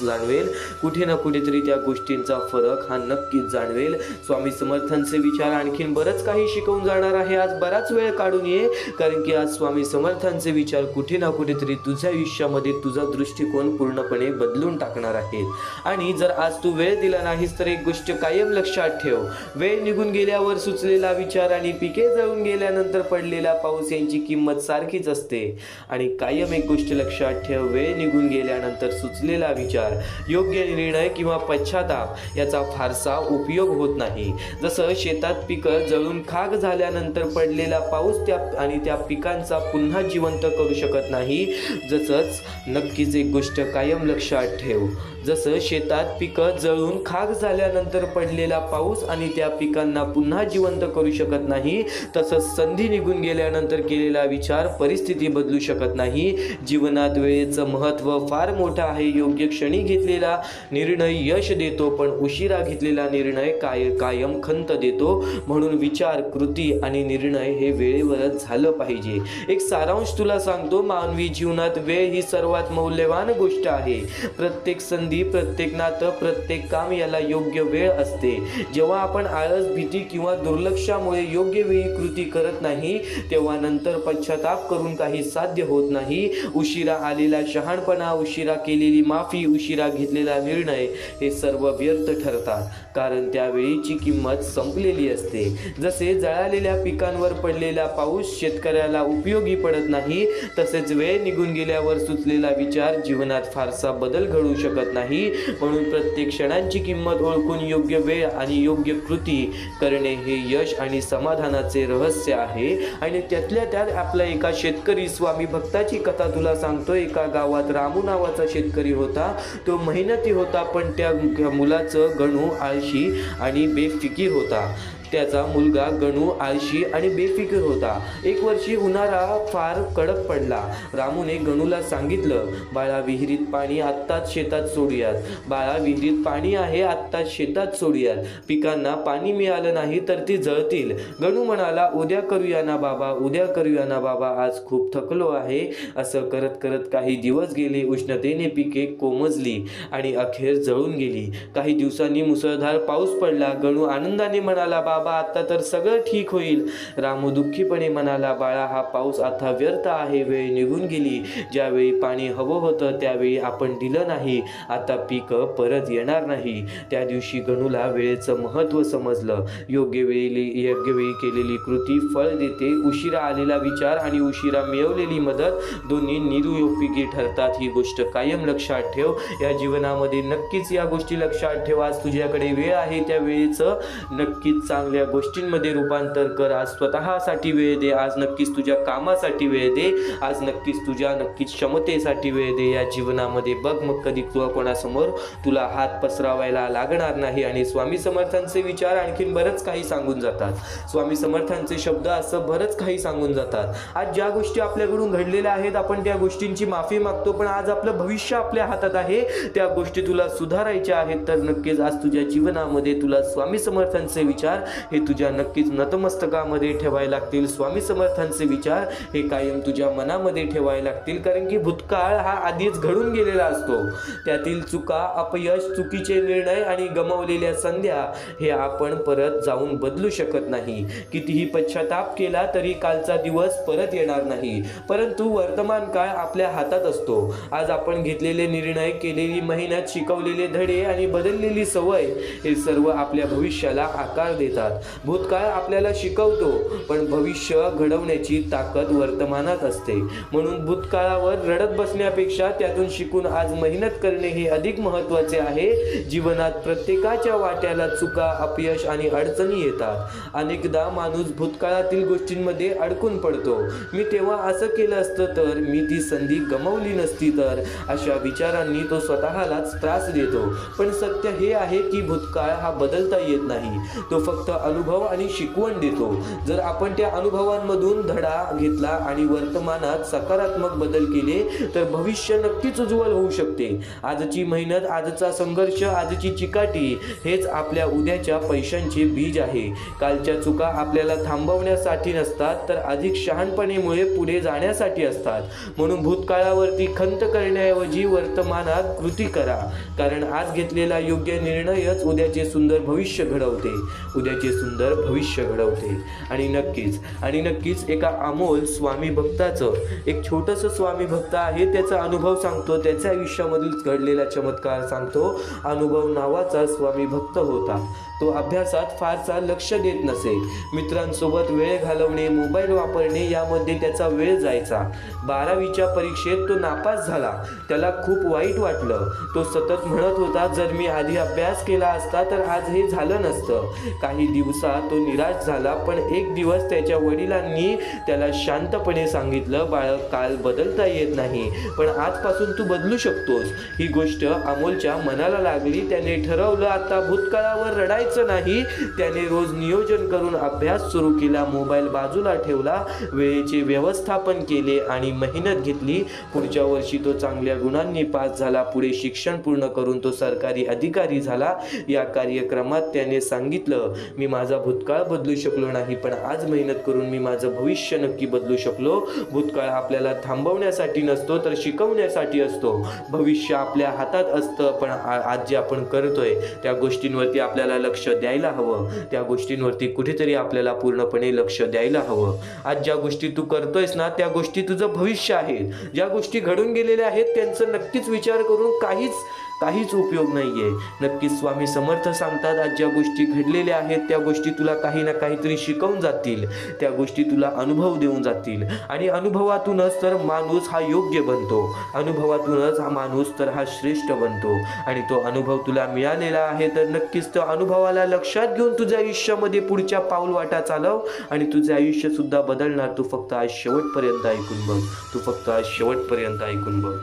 जाणवेल. स्वामी समर्थांचे विचार आणखीन बरंच काही शिकवून जाणार आहे. आज बराच वेळ काढून ये, कारण की आज स्वामी समर्थांचे विचार कुठे ना कुठेतरी तुझ्या आयुष्यामध्ये तुझा दृष्टिकोन पूर्णपणे बदलून टाकणार आहे. आणि जर आज तू वेळ दिला नाहीस तर एक गोष्ट कायम लक्षात ठेव, वेळ निघून गेल्यावर सुचलेला विचार आणि पिके जळून गेल्यानंतर पडलेला पाऊस यांची किंमत सारखीच असते. आणि कायम एक गोष्ट लक्षात ठेव, वेळ निघून गेल्यानंतर सुचलेला विचार, योग्य निर्णय किंवा पश्चाताप याचा फारसा उपयोग होत नाही. जसं शेतात पिकं जळून खाक झाल्यानंतर पडलेला पाऊस त्या पिकांचा पुन्हा जिवंत करू शकत नाही, तसंच नक्कीच एक गोष्ट कायम लक्षात ठेव, जसं शेतात पिकं जळून खाक झाल्यानंतर पडलेला पाऊस आणि त्या पिकांना पुन्हा जिवंत करू शकत नाही, तसंच संधी निघून गेल्यानंतर केलेला विचार परिस्थिती बदलू शकत नाही. जीवनात वेळेचं महत्त्व फार मोठं आहे. योग्य क्षणी घेतलेला निर्णय यश देतो, पण उशिरा घेतलेला निर्णय कायम खंत देतो. म्हणून विचार, कृती आणि निर्णय हे वेळेवरच झालं पाहिजे. एक सारांश तुला सांगतो, मानवी जीवनात वेळ ही सर्वात मौल्यवान गोष्ट आहे. प्रत्येक संधी, प्रत्येक नातं, प्रत्येक काम याला योग्य वेळ असते. जेव्हा आपण आळस, भीती किंवा दुर्लक्षामुळे योग्य वेळी कृती करत नाही, तेव्हा नंतर पश्चाताप करून काही साध्य होत नाही. उशिरा आलेला शहाणपणा, उशिरा केलेली माफी, उशिरा घेतलेला निर्णय हे सर्व व्यर्थ ठरतात, कारण त्यावेळीची किंमत संपलेली असते. जसे जळालेल्या पिकांवर पडलेला पाऊस शेतकऱ्याला उपयोगी पडत नाही, तसेच वेळ निघून गेल्यावर सुचलेला विचार जीवनात फारसा बदल घडवू शकत नाही. म्हणून प्रत्येक क्षणांची किंमत ओळखून योग्य वेळ आणि योग्य कृती करणे हे यश आणि समाधानाचे रहस्य आहे. आणि त्यातल्या त्यात आपला एका शेतकरी स्वामी भक्ताची कथा तुला सांगतो. एका गावात रामू नावाचा शेतकरी होता. तो मेहनती होता, पण त्या मुलाचं गणू आळशी आणि बेफिकीर होता. त्याचा मुलगा गणू आळशी आणि बेफिकीर होता. एक वर्षी उन्हाळा फार कडक पडला. रामूने गणूला सांगितलं, बाळा, विहिरीत पाणी आत्ताच शेतात सोडूयात. बाळा, विहिरीत पाणी आहे, आत्ताच शेतात सोडूयात. पिकांना पाणी मिळालं नाही तर ती जळतील. गणू म्हणाला, उद्या करूया ना बाबा, आज खूप थकलो आहे. असं करत करत काही दिवस गेले. उष्णतेने पिके कोमजली आणि अखेर जळून गेली. काही दिवसांनी मुसळधार पाऊस पडला. गणू आनंदाने म्हणाला, बाबा, आता तर सगळं ठीक होईल. रामू दुःखीपणे म्हणाला, बाळा, हा पाऊस आता व्यर्थ आहे. वेळ निघून गेली. ज्यावेळी पाणी हवं होतं त्यावेळी आपण दिलं नाही. आता पीक परत येणार नाही. त्या दिवशी गणूला वेळेचं महत्त्व समजलं. योग्य वेळी केलेली कृती फळ देते. उशिरा आलेला विचार आणि उशिरा मिळवलेली मदत दोन्ही निरुपयोगी ठरतात. ही गोष्ट कायम लक्षात ठेव. या जीवनामध्ये नक्कीच या गोष्टी लक्षात ठेव. आज तुझ्याकडे वेळ आहे, त्या वेळेचं नक्कीच चांगलं चांगल्या गोष्टींमध्ये रूपांतर कर. आज स्वतःसाठी वेळ दे, आज नक्कीच तुझ्या कामासाठी वेळ दे, आज नक्कीच तुझ्या क्षमतेसाठी वेळ दे. या जीवनामध्ये बघ मग कधी तुला कोणासमोर तुला हात पसरावायला लागणार नाही. आणि स्वामी समर्थांचे विचार आणखीन बरंच काही सांगून जातात. स्वामी समर्थांचे शब्द असं बरंच काही सांगून जातात. आज ज्या गोष्टी आपल्याकडून घडलेल्या आहेत आपण त्या गोष्टींची माफी मागतो, पण आज आपलं भविष्य आपल्या हातात आहे. त्या गोष्टी तुला सुधारायच्या आहेत तर नक्कीच आज तुझ्या जीवनामध्ये तुला स्वामी समर्थांचे विचार हे तुझ्या नक्कीच नतमस्तकामध्ये ठेवायला लागतील. स्वामी समर्थांचे विचार हे कायम तुझ्या मनामध्ये ठेवायला लागतील, कारण की भूतकाळ हा आधीच घडून गेलेला असतो. त्यातील चुका, अपयश, चुकीचे निर्णय आणि गमावलेल्या संध्या हे आपण परत जाऊन बदलू शकत नाही. कितीही पश्चाताप केला तरी कालचा दिवस परत येणार नाही, परंतु वर्तमान काळ आपल्या हातात असतो. आज आपण घेतलेले निर्णय, केलेली मेहनत, शिकवलेले धडे आणि बदललेली सवय हे सर्व आपल्या भविष्याला आकार देतात. भूतकाळ आपल्याला शिकवतो, पण भविष्य घडवण्याची ताकद वर्तमानात असते. म्हणून भूतकाळावर रडत बसण्यापेक्षा त्यातून शिकून आज मेहनत करणे हे अधिक महत्त्वाचे आहे. जीवनात प्रत्येकाच्या वाट्याला चुका, अपयश आणि अडचणी येतात. अनेकदा माणूस भूतकाळातील गोष्टींमध्ये अडकून पडतो. मी तेव्हा असं केलं असतं तर, मी ती संधी गमावली नसती तर, अशा विचारांनी तो स्वतःलाच त्रास देतो. पण सत्य हे आहे की भूतकाळ हा बदलता येत नाही, तो फक्त अनुभव आणि शिकवण देतो. जर आपण त्या अनुभवांमधून धडा घेतला आणि वर्तमानात सकारात्मक बदल केले तर भविष्य नक्कीच उज्ज्वल होऊ शकते. आजची मेहनत, आजचा संघर्ष, आजची चिकाटी हेच आपल्या उद्याच्या पैशांचे बीज आहे. कालच्या चुका आपल्याला थांबवण्यासाठी नसतात तर अधिक शहाणपणेमुळे पुढे जाण्यासाठी असतात. म्हणून भूतकाळावरती खंत करण्याऐवजी वर्तमानात कृती करा, कारण आज घेतलेला योग्य निर्णयच उद्याचे सुंदर भविष्य घडवते, उद्याचे सुंदर भविष्य घडवते. आणि नक्कीच एका अमोल स्वामी भक्ताचं, एक छोटंसं स्वामी भक्त आहे, त्याचा अनुभव सांगतो, त्याच्या आयुष्यामधील घडलेला चमत्कार सांगतो. अनुभव नावाचा स्वामी भक्त होता. तो अभ्यासात फारसा लक्ष देत नसे. मित्रांसोबत वेळ घालवणे, मोबाईल वापरणे यामध्ये त्याचा वेळ जायचा. 12वीच्या परीक्षेत तो नापास झाला. त्याला खूप वाईट वाटलं. तो सतत म्हणत होता, जर मी आधी अभ्यास केला असता तर आज हे झालं नसतं. काही दिवसात तो निराश झाला, पण एक दिवस त्याच्या वडिलांनी त्याला शांतपणे सांगितलं, बाळक, काल बदलता येत नाही, पण आजपासून तू बदलू शकतोस. ही गोष्ट अमोलच्या मनाला लागली. त्याने ठरवलं आता भूतकाळावर रडायचं नाही. त्याने रोज नियोजन करून अभ्यास सुरू केला, मोबाईल बाजूला ठेवला, वेळेचे व्यवस्थापन केले आणि मेहनत घेतली. पुढच्या वर्षी तो चांगल्या गुणांनी पास झाला. पुढे शिक्षण पूर्ण करून तो सरकारी अधिकारी झाला. या कार्यक्रमात त्याने सांगितलं, मी माझा भूतकाळ बदलू शकलो नाही, पण आज मेहनत करून मी माझं भविष्य नक्की बदलू शकलो. भूतकाळ आपल्याला थांबवण्यासाठी नसतो तर शिकवण्यासाठी असतो. भविष्य आपल्या हातात असतं, पण आज जे आपण करतोय त्या गोष्टींवरती आपल्याला लक्ष द्यायला हवं. त्या गोष्टींवरती कुठेतरी आपल्याला पूर्णपणे लक्ष द्यायला हवं. आज ज्या गोष्टी तू करतोयस ना, त्या गोष्टी तुझं भविष्य आहे. ज्या गोष्टी घडून गेलेल्या आहेत त्यांचा नक्कीच विचार करून काहीच उपयोग नाहीये. नक्कीच स्वामी समर्थ सांगतात, आज ज्या गोष्टी घडलेल्या आहेत त्या गोष्टी तुला काही ना काहीतरी शिकवून जातील. त्या गोष्टी तुला अनुभव देऊन जातील आणि अनुभवातूनच तर माणूस हा योग्य बनतो. अनुभवातूनच हा माणूस तर हा श्रेष्ठ बनतो. आणि तो अनुभव तुला मिळालेला आहे तर नक्कीच तो अनुभवाला लक्षात घेऊन तुझ्या आयुष्यामध्ये पुढच्या पाऊलवाटा चालव आणि तुझे आयुष्य सुद्धा बदलणार. तू फक्त आज शेवटपर्यंत ऐकून बघ. तू फक्त आज शेवटपर्यंत ऐकून बघ.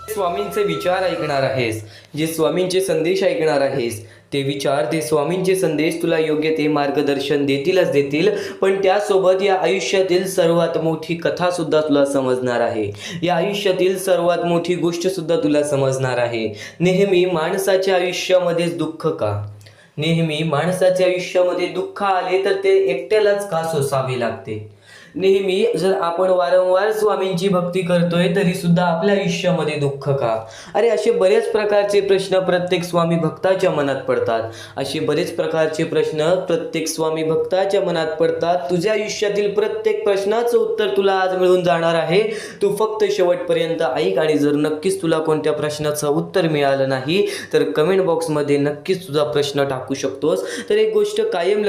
स्वामींचे विचार ऐकणार आहेस, जे स्वामींचे संदेश ऐकणार आहेस, ते विचार, ते स्वामींचे संदेश तुला योग्य ते मार्गदर्शन देतील, पण त्यासोबत या आयुष्यातील सर्वात मोठी कथा सुद्धा तुला समजणार आहे. या आयुष्यातील सर्वात मोठी गोष्ट सुद्धा तुला समजणार आहे. नेहमी माणसाच्या आयुष्यामध्येच दुःख का? नेहमी माणसाच्या आयुष्यामध्ये दुःख आले तर ते एकट्यालाच का सोसावे लागते? नेहमी जर आपण वारंवार स्वामींची भक्ती करतोय तरी सुद्धा आपल्या आयुष्यामध्ये दुःख का? अरे असे बरेच प्रकारचे प्रश्न प्रत्येक स्वामी भक्ताच्या मनात पडतात. असे बरेच प्रकारचे प्रश्न प्रत्येक स्वामी भक्ताच्या मनात पडतात. तुझ्या आयुष्यातील प्रत्येक प्रश्नाचं उत्तर तुला आज मिळून जाणार आहे. तू फक्त शेवटपर्यंत ऐक. आणि जर नक्कीच तुला कोणत्या प्रश्नाचं उत्तर मिळालं नाही तर कमेंट बॉक्समध्ये नक्कीच तुझा प्रश्न टाकू शकतोस. तर एक गोष्ट कायम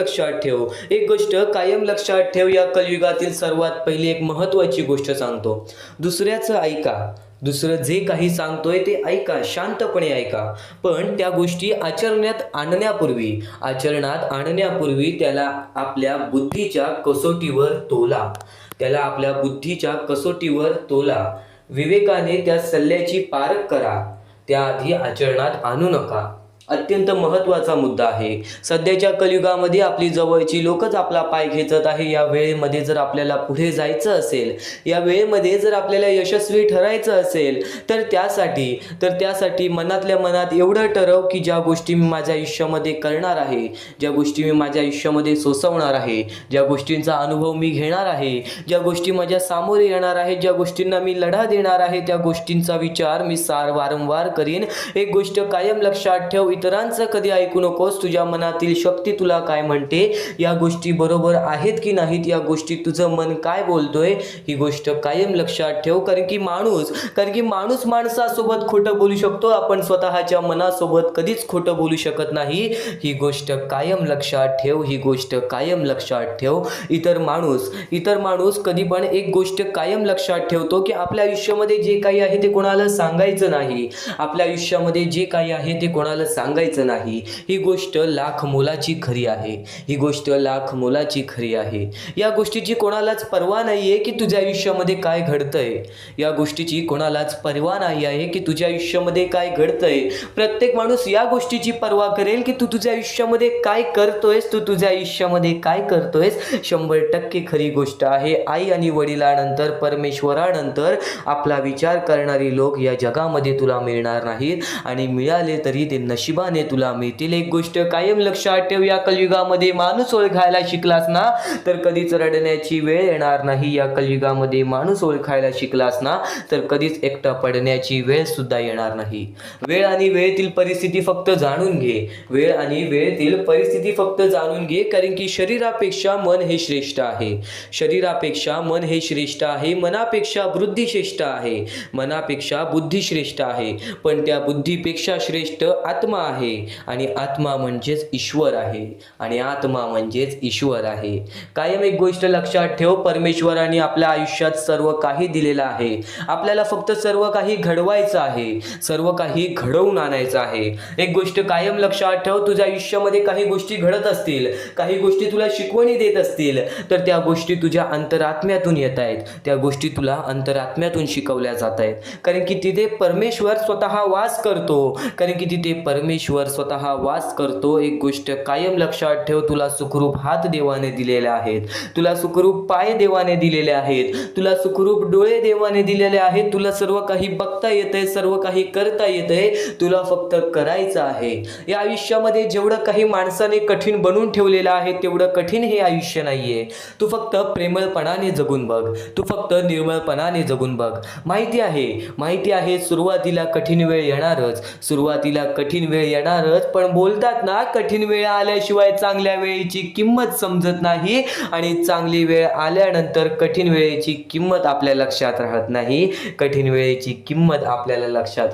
लक्षात ठेव, या कलियुगातील सर्वात पहिली एक महत्त्वाची गोष्ट सांगतो. दुसऱ्याचं ऐका, दुसरं जे काही सांगतोय ते ऐका, शांतपणे ऐका. पण त्या गोष्टी आचरणात आणण्यापूर्वी त्याला आपल्या बुद्धीच्या कसोटीवर तोला. विवेकाने त्या सल्ल्याची पारख करा. त्याआधी आचरणात आणू नका. अत्यंत महत्त्वाचा मुद्दा आहे. सध्याच्या कलियुगामध्ये आपली जवळची लोकच आपला पाय खेचत आहे. या वेळेमध्ये जर आपल्याला पुढे जायचं असेल, या वेळेमध्ये जर आपल्याला यशस्वी ठरायचं असेल, तर त्यासाठी मनातल्या मनात एवढं ठरव की ज्या गोष्टी मी माझ्या आयुष्यामध्ये करणार आहे, ज्या गोष्टी मी माझ्या आयुष्यामध्ये सोसवणार आहे, ज्या गोष्टींचा अनुभव मी घेणार आहे, ज्या गोष्टी माझ्या सामोरे येणार आहेत, ज्या गोष्टींना मी लढा देणार आहे, त्या गोष्टींचा विचार मी वारंवार करीन. एक गोष्ट कायम लक्षात ठेव, इतरांचं कधी ऐकू नकोस. तुझ्या मनातील शक्ती तुला काय म्हणते, या गोष्टी बरोबर आहेत की नाहीत, या गोष्टी तुझं मन काय बोलतोय, ही गोष्ट कायम लक्षात ठेव. कारण की माणूस माणसासोबत खोटं बोलू शकतो, आपण स्वतःच्या मनासोबत कधीच खोटं बोलू शकत नाही. ही गोष्ट कायम लक्षात ठेव. इतर माणूस कधी पण एक गोष्ट कायम लक्षात ठेवतो की आपल्या आयुष्यामध्ये जे काही आहे ते कोणाला सांगायचं नाही. ही गोष्ट लाख मोलाची खरी आहे. या गोष्टीची कोणालाच पर्वा नाहीये की तुझ्या आयुष्यामध्ये काय घडतंय. प्रत्येक माणूस या गोष्टीची पर्वा करेल की तू तुझ्या आयुष्यामध्ये काय करतोयस. 100% खरी गोष्ट आहे. आई आणि वडिलांनंतर, परमेश्वरानंतर आपला विचार करणारी लोक या जगामध्ये तुला मिळणार नाहीत, आणि मिळाले तरी ते नशिबाने तुला मिळतील. एक गोष्ट कायम लक्षात ठेव, या कलियुगामध्ये माणूस ओळखायला शिकलास ना तर कधीच रडण्याची वेळ येणार नाही. या कलियुगामध्ये माणूस ओळखायला शिकलास ना तर कधीच एकटा पडण्याची वेळ सुद्धा येणार नाही. वेळ आणि वेळेतील परिस्थिती फक्त जाणून घे. कारण की शरीरापेक्षा मन हे श्रेष्ठ आहे. मनापेक्षा बुद्धी श्रेष्ठ आहे. पण त्या बुद्धीपेक्षा श्रेष्ठ आत्मा आहे, आणि आत्मा म्हणजेच ईश्वर आहे. कायम एक गोष्ट लक्षात ठेव, परमेश्वराने आपल्या आयुष्यात सर्व काही दिलेलं आहे. आपल्याला फक्त सर्व काही घडवायचं आहे, सर्व काही घडवून आणायचं आहे. एक गोष्ट कायम लक्षात ठेव, तुझ्या आयुष्यामध्ये काही गोष्टी घडत असतील, काही गोष्टी तुला शिकवणी देत असतील, तर त्या गोष्टी तुझ्या अंतरात्म्यातून येत आहेत. त्या गोष्टी तुला अंतरात्म्यातून शिकवल्या जात आहेत. कारण की तिथे परमेश्वर स्वतः वास करतो. एक गोष्ट कायम लक्षात ठेव, तुला सुखरूप हात देवाने दिलेले आहेत, तुला सुखरूप पाय देवाने दिलेले आहेत, तुला सुखरूप डोळे देवाने दिलेले आहेत. तुला सर्व काही बघता येतंय, सर्व काही करता येतंय, तुला फक्त करायचं आहे. या आयुष्यामध्ये जेवढं काही माणसाने कठीण बनवून ठेवलेलं आहे तेवढं कठीण हे आयुष्य नाहीये. तू फक्त प्रेमळपणाने जगून बघ, तू फक्त निर्मळपणाने जगून बघ. माहिती आहे सुरुवातीला कठीण वेळ येणारच, पण बोलतात ना, कठीण वेळ आल्याशिवाय चांगल्या वेळेची किंमत समजत नाही, आणि चांगली वेळ आल्यानंतर कठीण वेळेची किंमत आपल्या लक्षात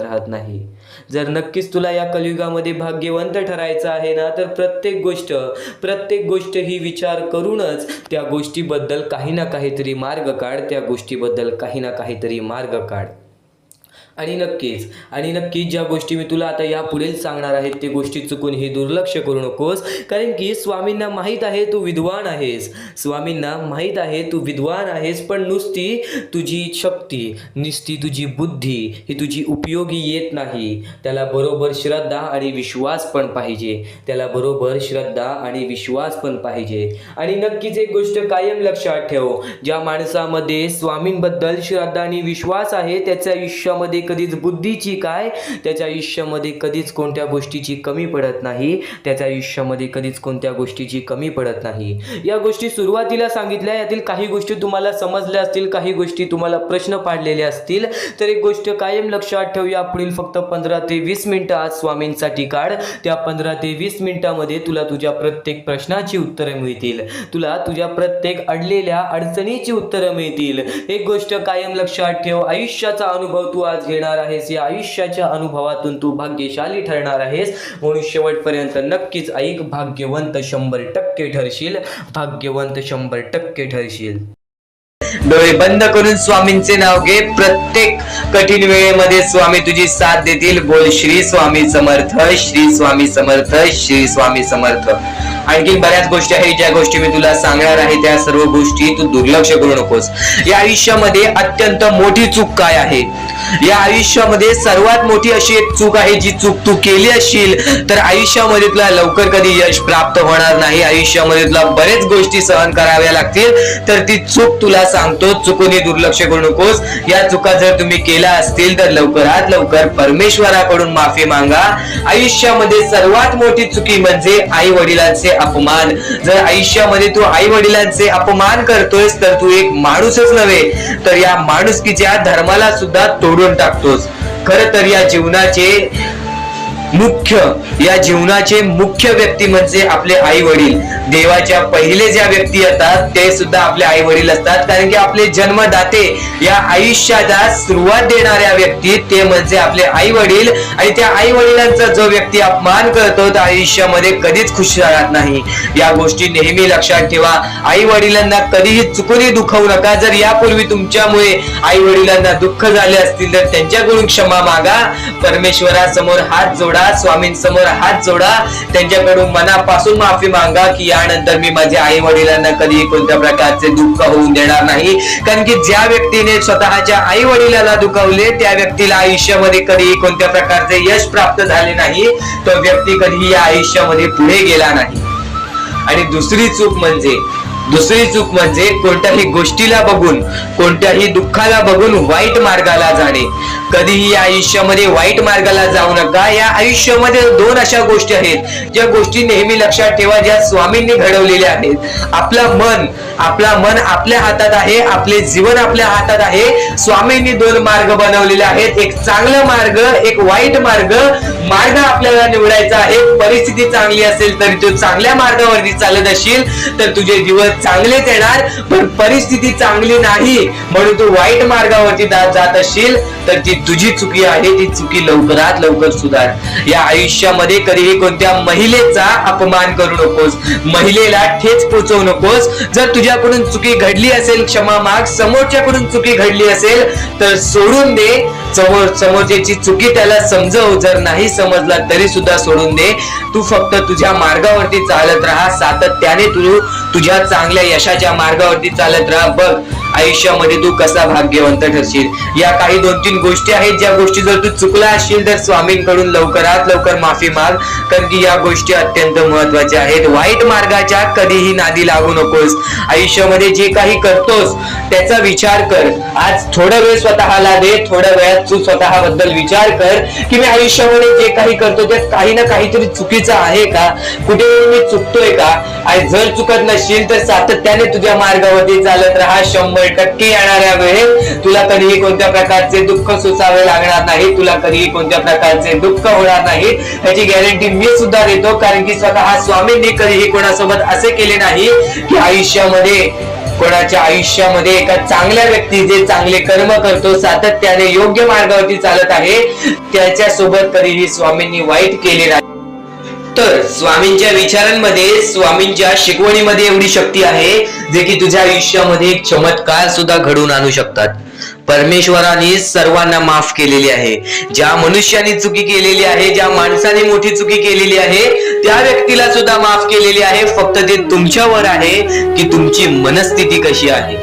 राहत नाही. जर नक्कीच तुला या कलियुगामध्ये भाग्यवंत ठरायचं आहे ना, तर प्रत्येक गोष्ट ही विचार करूनच त्या गोष्टीबद्दल काही ना काहीतरी मार्ग काढ. आणि नक्कीच ज्या गोष्टी मी तुला आता यापुढे सांगणार आहेत ते गोष्टी चुकून ही दुर्लक्ष करू नकोस. कारण की स्वामींना माहीत आहे तू विद्वान आहेस, पण नुसती तुझी शक्ती, नुसती तुझी बुद्धी ही तुझी उपयोगी येत नाही. त्याला बरोबर श्रद्धा आणि विश्वास पण पाहिजे. आणि नक्कीच एक गोष्ट कायम लक्षात ठेव, ज्या माणसामध्ये स्वामींबद्दल श्रद्धा आणि विश्वास आहे त्याच्या आयुष्यामध्ये कधीच बुद्धीची त्याच्या आयुष्यामध्ये कधीच कोणत्या गोष्टीची कमी पडत नाही. या गोष्टी सुरुवातीला सांगितल्या, यातील काही गोष्टी तुम्हाला समजल्या असतील, काही गोष्टी तुम्हाला प्रश्न पाडलेले असतील, तर एक गोष्ट कायम लक्षात ठेव, या पुढील फक्त 15 ते 20 मिनिटं आज स्वामींसाठी काढ. त्या 15 ते 20 मिनिटांमध्ये तुला तुझ्या प्रत्येक प्रश्नाची उत्तरे मिळतील, तुला तुझ्या प्रत्येक अडलेल्या अडचणीची उत्तरं मिळतील. एक गोष्ट कायम लक्षात ठेव, आयुष्याचा अनुभव तू आज घेणार आहेस, या आयुष्याच्या अनुभवातून तू भाग्यशाली ठरणार आहेस. म्हणून शेवटपर्यंत नक्कीच ऐक. भाग्यवंत 100% ठरशील. डोळे बंद करून स्वामींचे नाव घे. प्रत्येक कठीण वेळेमध्ये स्वामी तुझी साथ देतील. बोल श्री स्वामी समर्थ, श्री स्वामी समर्थ, श्री स्वामी समर्थ. आणखी बऱ्याच गोष्टी आहेत ज्या गोष्टी मी तुला सांगणार आहे. त्या सर्व गोष्टी तू दुर्लक्ष करू नकोस. या आयुष्यामध्ये अत्यंत मोठी चूक काय आहे? या आयुष्यामध्ये सर्वात मोठी अशी एक चूक आहे, जी चूक तू केली असशील तर आयुष्यामध्ये तुला लवकर कधी यश प्राप्त होणार नाही. आयुष्यामध्ये तुला बरेच गोष्टी सहन कराव्या लागतील. तर ती चूक तुला सांगतो, चुकूनही दुर्लक्ष करू नकोस. या चुका जर तुम्ही केल्या असतील तर लवकरात लवकर परमेश्वराकडून माफी मागा. आयुष्यामध्ये सर्वात मोठी चुकी म्हणजे आई वडिलांचे अपमान. जर आयुष्यामध्ये तू आई वडिलांचे अपमान करतोयस तर तू एक माणूसच नव्हे तर या माणुसकीच्या धर्माला सुद्धा तोडून टाकतोस. खर तर या जीवनाचे मुख्य व्यक्ती म्हणजे आपले आई वडील. देवाच्या पहिले ज्या व्यक्ती येतात ते सुद्धा आपले आई वडील असतात. कारण की आपले जन्मदाते, या आयुष्याला सुरुवात देणाऱ्या व्यक्ती ते म्हणजे आपले आई वडील. आणि त्या आई वडिलांचा जो व्यक्ती अपमान करतो तो आयुष्यामध्ये कधीच खुश राहत नाही. या गोष्टी नेहमी लक्षात ठेवा. आई वडिलांना कधीही चुकूनही दुखवू नका. जर यापूर्वी तुमच्यामुळे आई वडिलांना दुःख झाले असतील तर त्यांच्याकडून क्षमा मागा. परमेश्वरासमोर हात जोडा, स्वामींसमोर हात जोडा, त्यांच्याकडून मनापासून माफी मागा की यानंतर मी माझ्या आई वडिलांना कधी कोणत्या प्रकारचे दुःख होऊन देणार नाही. कारण की ज्या व्यक्तीने स्वतःच्या आई वडिलांना दुखावले त्या व्यक्तीला आयुष्यामध्ये कधीही कोणत्या प्रकारचे यश प्राप्त झाले नाही. तो व्यक्ती कधीही या आयुष्यामध्ये पुढे गेला नाही. आणि दुसरी चूक म्हणजे कोणत्याही गोष्टीला बघून, कोणत्याही दुःखाला बघून वाईट मार्गाला जाणे. कधीही या आयुष्यामध्ये वाईट मार्गाला जाऊ नका. या आयुष्यामध्ये दोन अशा गोष्टी आहेत ज्या गोष्टी नेहमी लक्षात ठेवा, ज्या स्वामींनी घडवलेल्या आहेत. आपला मन आपल्या हातात आहे, आपले जीवन आपल्या हातात आहे. स्वामींनी दोन मार्ग बनवलेले आहेत, एक चांगला मार्ग, एक वाईट मार्ग. मार्ग आपल्याला निवडायचा आहे. परिस्थिती चांगली असेल तर तू चांगल्या मार्गावरती चालत असशील तर तुझे दिवस चांगलेच येणार. पण परिस्थिती चांगली नाही म्हणून तू वाईट मार्गावरती जात असशील तर ती तुझी चुकी आहे. ती चुकी लवकरात लवकर सुधार. या आयुष्यामध्ये कधीही कोणत्या महिलेचा अपमान करू नकोस, महिलेला ठेच पोचवू नकोस. जर तुझ्याकडून चुकी घडली असेल क्षमा माग. समोरच्याकडून चुकी घडली असेल तर सोडून दे. समोरच्याची चुकी त्याला समजव. जर नाही समजला तरी सुद्धा सोडून दे. तू फक्त तुझ्या मार्गावरती चालत राहा. सातत्याने तू तुझ्या चांगल्या यशाच्या मार्गावरती चालत राहा. बघ आयुष्यामध्ये तू कसा भाग्यवंत ठरशील. या काही 2-3 गोष्टी आहेत ज्या गोष्टी जर तू चुकला असशील तर स्वामींकडून लवकरात लवकर माफी माग. कारण की या गोष्टी अत्यंत महत्वाच्या आहेत. वाईट मार्गाच्या कधीही नादी लागू नकोस. आयुष्यामध्ये जे काही करतोस त्याचा विचार कर. आज थोडा वेळ स्वतःला दे. थोड्या वेळात तू स्वतःबद्दल विचार कर की मी आयुष्यामध्ये जे काही करतो त्यात काही ना काहीतरी चुकीचं आहे का, कुठे मी चुकतोय का. आणि जर चुकत नसशील तर सातत्याने तुझ्या मार्गावरती चालत राहा. 100% येणाऱ्या वेळेत तुला कधीही कोणत्या प्रकारचे दुःख सोसावे लागणार नाही. तुला कधीही कोणत्या प्रकारचे दुःख होणार नाही याची गॅरंटी मी सुद्धा देतो. कारण की स्वतः स्वामींनी कधीही कोणासोबत असे केले नाही की कोणाच्या आयुष्यामध्ये एका चांगल्या व्यक्ती जे चांगले कर्म करतो, सातत्याने योग्य मार्गावरती चालत आहे, त्याच्यासोबत कधीही स्वामींनी वाईट केले नाही. तर स्वामींच्या विचारांमध्ये, स्वामींच्या शिकवणीमध्ये एवढी शक्ती आहे जे की तुझ्या आयुष्यामध्ये एक चमत्कार सुद्धा घडवून आणू शकतात. परमेश्वराने सर्वांना माफ केलेली आहे. ज्या मनुष्याने चुकी केलेली आहे, ज्या माणसाने मोठी चुकी केलेली आहे त्या व्यक्तीला सुद्धा माफ केलेली आहे. फक्त ते तुमच्यावर आहे की तुमची मनस्थिती कशी आहे.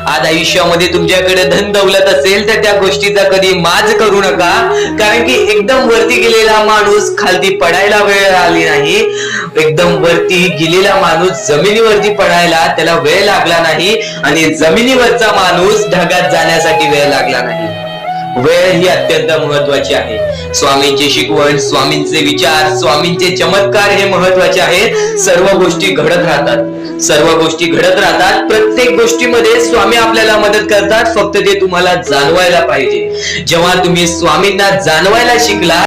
आज आयुष्यामध्ये तुमच्याकडे धन दौलत असेल तर त्या गोष्टीचा कधी माज करू नका. कारण की एकदम वरती गेलेला माणूस खालती पडायला वेळ आली नाही. एकदम वरती गेलेला माणूस जमिनीवरती पडायला त्याला वेळ लागला नाही. आणि जमिनीवरचा माणूस ढगात जाण्यासाठी वेळ लागला नाही. वेळ ही अत्यंत महत्वाची आहे. स्वामींची शिकवण, स्वामींचे विचार, स्वामींचे चमत्कार हे महत्वाचे आहेत. सर्व गोष्टी घडत राहतात. प्रत्येक गोष्टीमध्ये स्वामी आपल्याला मदत करतात. फक्त ते तुम्हाला जाणवायला पाहिजे. जेव्हा तुम्ही स्वामींना जाणवायला शिकला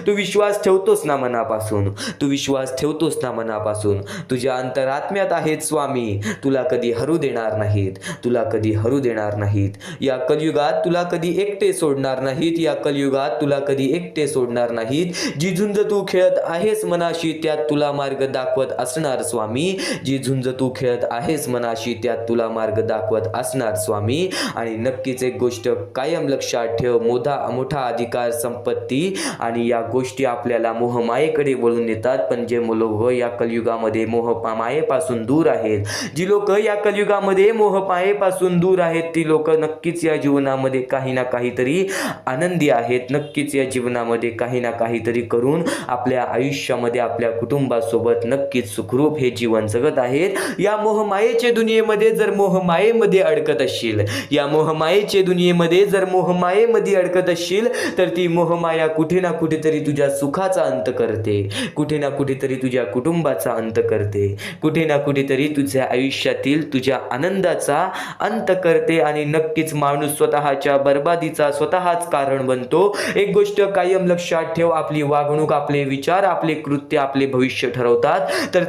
तू विश्वास ठेवतोस ना मनापासून, तू विश्वास ठेवतोस ना मनापासून. तुझ्या अंतरात्म्यात आहेत स्वामी, तुला कधी हरू देणार नाहीत, तुला कधी हरू देणार नाहीत. या कलियुगात तुला कधी एकटे सोडणार नाहीत, या कलियुगात तुला कधी एकटे सोडणार नाहीत. जी झुंज तू खेळत आहेस मनाशी त्यात तुला मार्ग दाखवत असणार स्वामी, जी झुंज तू खेळत आहेस मनाशी त्यात तुला मार्ग दाखवत असणार स्वामी. आणि नक्कीच एक गोष्ट कायम लक्षात ठेव, मोठा अधिकार, संपत्ती आणि या गोष्टी आपल्याला मोहमायेकडे वळून नेतात. पण जे लोक या कलियुगामध्ये मोहमायेपासून दूर आहेत, जी लोक या कलियुगामध्ये मोहमायेपासून दूर आहेत, ती लोक नक्कीच या जीवनामध्ये काही ना काहीतरी आनंदी आहेत. नक्कीच या जीवनामध्ये काही ना काहीतरी करून आपल्या आयुष्यामध्ये आपल्या कुटुंबासोबत नक्कीच सुखरूप हे जीवन जगत आहेत. या मोहमायेच्या दुनियेमध्ये जर मोहमायेमध्ये अडकत असशील, या मोहमायेच्या दुनियेमध्ये जर मोहमायेमध्ये अडकत असशील, तर ती मोहमाया कुठे ना कुठेतरी तुझ्या सुखाचा अंत करते, कुठे ना कुठेतरी तुझ्या कुटुंबाचा अंत करते, कुठे ना कुठेतरी तुझ्या आयुष्यातील तुझ्या आनंदाचा अंत करते. आणि नक्कीच माणूस स्वतःच्या बर्बादीचा स्वतःच कारण बनतो. एक गोष्ट कायम लक्षात ठेव, आपली वागणूक, आपले विचार, आपले कृत्य आपले भविष्य ठरवतात. तर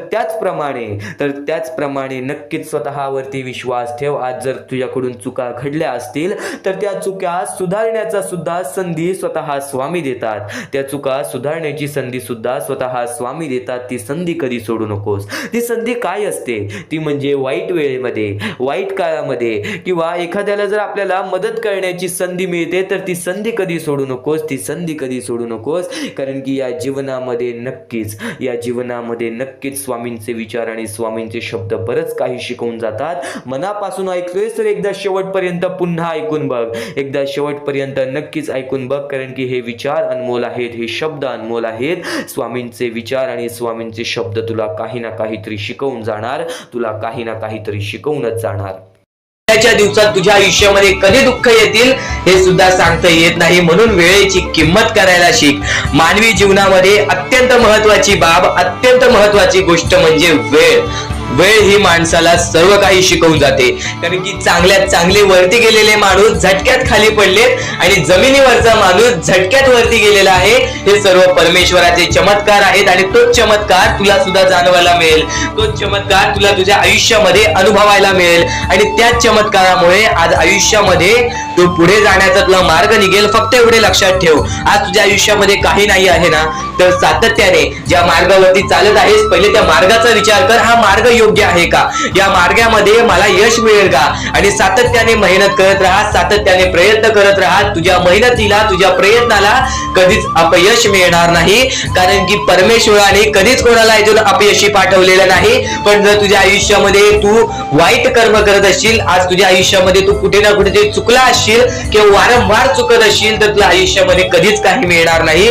त्याचप्रमाणे नक्कीच स्वतःवरती विश्वास ठेव. आज जर तुझ्याकडून चुका घडल्या असतील तर त्या चुका सुधारण्याचा सुद्धा संधी स्वतः स्वामी देतात. त्या चुका सुधारण्याची संधी सुद्धा स्वतः स्वामी देतात. ती संधी कधी सोडू नकोस. ती संधी काय असते? ती म्हणजे वाईट वेळेमध्ये, वाईट काळामध्ये किंवा एखाद्याला जर आपल्याला मदत करण्याची संधी मिळते तर ती संधी कधी सोडू नकोस, ती संधी कधी सोडू नकोस. कारण की या जीवनामध्ये नक्कीच स्वामींचे विचार आणि स्वामींचे शब्द बरंच काही शिकवून जातात. मनापासून ऐकतोयस तर एकदा शेवटपर्यंत पुन्हा ऐकून बघ, एकदा शेवटपर्यंत नक्कीच ऐकून बघ. कारण की हे विचार अनमोल आहेत, हे शब्द अनमोल आहेत. स्वामींचे विचार आणि स्वामींचे शब्द तुला काही ना काहीतरी शिकवून जाणार, तुला काही ना काहीतरी शिकवूनच जाणार. च्या दिवसात तुझ्या आयुष्यामध्ये कधी दुःख येतील हे सुद्धा सांगता येत नाही, म्हणून वेळेची किंमत करायला शिक. मानवी जीवनामध्ये अत्यंत महत्वाची बाब, अत्यंत महत्वाची गोष्ट म्हणजे वेळ. वेळ ही माणसाला सर्व काही शिकवून जाते. कारण की चांगल्यात चांगले वरती गेलेले माणूस झटक्यात खाली पडलेत आणि जमिनीवरचा माणूस झटक्यात वरती गेलेला आहे. हे सर्व परमेश्वराचे चमत्कार आहेत आणि तोच चमत्कार तुला सुद्धा जाणवायला मिळेल, तोच चमत्कार तुला तुझ्या आयुष्यामध्ये अनुभवायला मिळेल. आणि त्याच चमत्कारामुळे आज आयुष्यामध्ये तो पुढे जाण्याचा तुला मार्ग निघेल. फक्त एवढे लक्षात ठेव, आज तुझ्या आयुष्यामध्ये काही नाही आहे ना, तर सातत्याने ज्या मार्गावरती चालत आहेस पहिले त्या मार्गाचा विचार कर. हा मार्ग योग्य आहे का? या मार्गामध्ये मला यश मिळेल का? आणि सातत्याने मेहनत करत राहा, सातत्याने प्रयत्न करत राहा. तुझ्या मेहनतीला, तुझ्या प्रयत्नाला कधीच अपयश मिळणार नाही. कारण की परमेश्वराने कधीच कोणाला इथून अपयशी पाठवलेलं नाही. पण जर तुझ्या आयुष्यामध्ये तू वाईट कर्म करत असशील, आज तुझ्या आयुष्यामध्ये तू कुठे ना कुठे चुकला असशील किंवा वारंवार चुकत असशील, तर तुला आयुष्यामध्ये कधीच काही मिळणार नाही.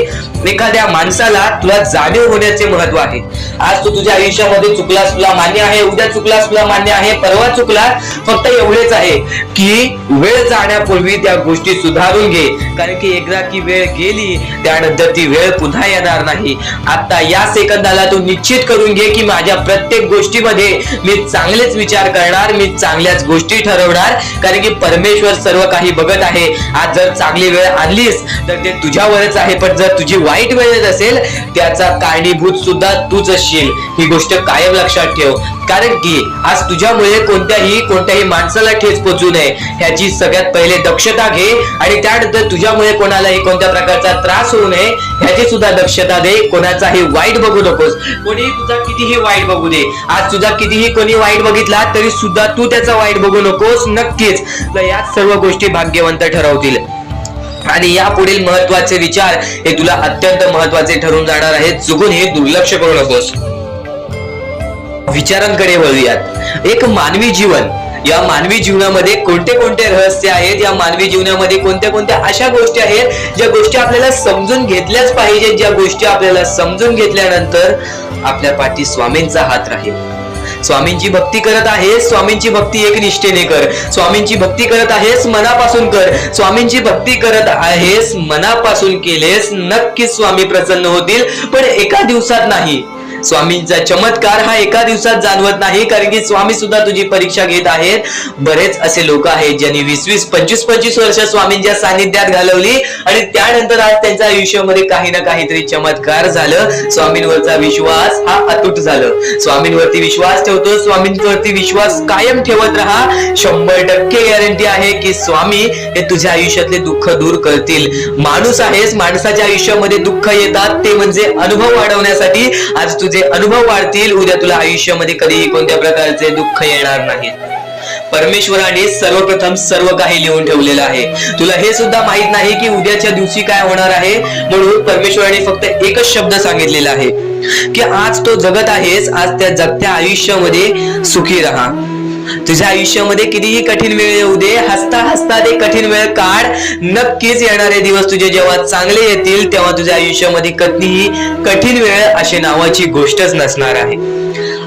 एखाद्या माणसाला तुला जाणीव होण्याचे महत्व आहे. आज तू तुझ्या आयुष्यामध्ये चुकलास, तुला मान्य आहे. उद्या चुकलास, तुला मान्य आहे. परवा चुकलास, फक्त एवढेच आहे की वेळ जाण्यापूर्वी त्या गोष्टी सुधारून घे. कारण की एकदा की वेळ गेली त्यानंतर ती वेळ पुन्हा येणार नाही. आता या सेकंदाला तू निश्चित करून घे की माझ्या प्रत्येक गोष्टीमध्ये मी चांगलेच विचार करणार, मी चांगल्याच गोष्टी ठरवणार. कारण की परमेश्वर सर्व काही बघत आहे. आज जर चांगली वेळ आणलीस तर ते तुझ्यावरच आहे, पण जर तुझी वाईट वेळ असेल त्याचा कारणीभूत सुद्धा तूच असशील. ही गोष्ट कायम लक्षात ठेव. कारण की आज तुझ्यामुळे कोणत्याही माणसाला ठेच पोचू नये ह्याची सगळ्यात पहिले दक्षता घे. आणि त्यानंतर तुझ्यामुळे कोणालाही कोणत्या प्रकारचा त्रास होऊ नये ह्याची सुद्धा दक्षता दे. कोणाचाही वाईट बघू नकोस. कोणीही तुझा कितीही वाईट बघू दे, आज तुझा कितीही कोणी वाईट बघितला तरी सुद्धा तू त्याचा वाईट बघू नकोस. नक्कीच याच सर्व गोष्टी भाग्यवंत ठरवतील. आणि या पुढील महत्वाचे विचार हे तुला अत्यंत महत्वाचे ठरून जाणार आहेत. चुकून हे दुर्लक्ष करू नकोस. विचारांकडे वळूयात. एक मानवी जीवन, या मानवी जीवनामध्ये कोणते कोणते रहस्य आहेत, या मानवी जीवनामध्ये कोणत्या कोणत्या अशा गोष्टी आहेत ज्या गोष्टी आपल्याला समजून घेतल्याच पाहिजे, ज्या गोष्टी आपल्याला समजून घेतल्यानंतर आपल्या पाठी स्वामींचा हात राहील. स्वामींची भक्ती करत आहेस, स्वामींची भक्ती एक निष्ठेने कर. स्वामींची भक्ती करत आहेस, मनापासून कर. स्वामींची भक्ती करत आहेस, मनापासून केलेस, नक्कीच स्वामी प्रसन्न होतील. पण एका दिवसात नाही, स्वामींचा चमत्कार हा एका दिवसात जाणवत नाही, कारण की स्वामी सुद्धा तुझी परीक्षा घेत आहेत. बरेच असे लोक आहेत ज्यांनी 20-20, 25-25 वर्ष स्वामींच्या सानिध्यात घालवली आणि त्यानंतर आज त्यांच्या आयुष्यामध्ये काही ना काहीतरी चमत्कार झालं. स्वामींवरचा विश्वास हा अतूट झालं. स्वामींवरती विश्वास ठेवतो, स्वामींवरती विश्वास कायम ठेवत राहा. 100% गॅरंटी आहे की स्वामी हे तुझ्या आयुष्यातले दुःख दूर करतील. माणूस आहेस, माणसाच्या आयुष्यामध्ये दुःख येतात, ते म्हणजे अनुभव वाढवण्यासाठी. आज तुझे अनुभव वाढतील, उद्या तुला आयुष्यामध्ये कधीही कोणत्या प्रकारचे दुःख येणार नाही. परमेश्वराने सर्वप्रथम सर्व काही लिहून ठेवलेलं आहे. तुला हे सुद्धा माहित नाही की उद्याच्या दिवशी काय होणार आहे, म्हणून परमेश्वराने फक्त एकच शब्द सांगितलेला आहे की आज तो जगत आहेस, आज त्या जगत्या आयुष्यामध्ये सुखी राहा. तुझ्या आयुष्यामध्ये कितीही कठीण वेळ येऊ दे, हसता हसता ते कठीण वेळ काढ. नक्कीच येणारे दिवस तुझे जेव्हा चांगले येतील तेव्हा तुझ्या आयुष्यामध्ये कधीही कठीण वेळ अशी नावाची गोष्टच नसणार आहे.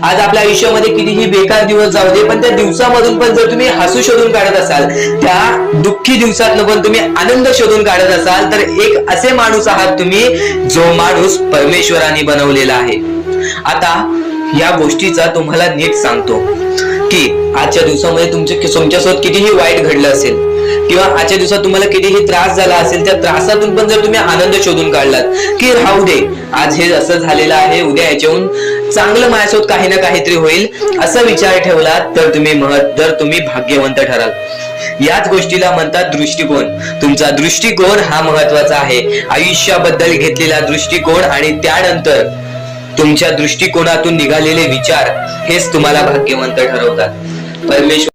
आज आपल्या आयुष्यामध्ये कितीही बेकार दिवस जाऊ दे, पण त्या दिवसामधून पण जर तुम्ही हसू शोधून काढत असाल, त्या दुःखी दिवसातनं पण तुम्ही आनंद शोधून काढत असाल, तर एक असे माणूस आहात तुम्ही जो माणूस परमेश्वराने बनवलेला आहे. आता या गोष्टीचा तुम्हाला नीट सांगतो की आजच्या दिवसामध्ये तुमच्यासोबत कितीही वाईट घडलं असेल किंवा आजच्या दिवसात तुम्हाला कितीही त्रास झाला असेल, त्या त्रासातून पण जर तुम्ही आनंद शोधून काढलात की राहू दे, आज हे असं झालेलं आहे, उद्या याच्याहून चांगलं माझ्यासोबत काही ना काहीतरी होईल, असा विचार ठेवलात तर तुम्ही भाग्यवंत ठराल. याच गोष्टीला म्हणतात दृष्टिकोन. तुमचा दृष्टिकोन हा महत्वाचा आहे. आयुष्याबद्दल घेतलेला दृष्टिकोन आणि त्यानंतर तुमच्या दृष्टिकोनातून निघालेले विचार हेच तुम्हाला भाग्यवंत ठरवतात. परमेश्वर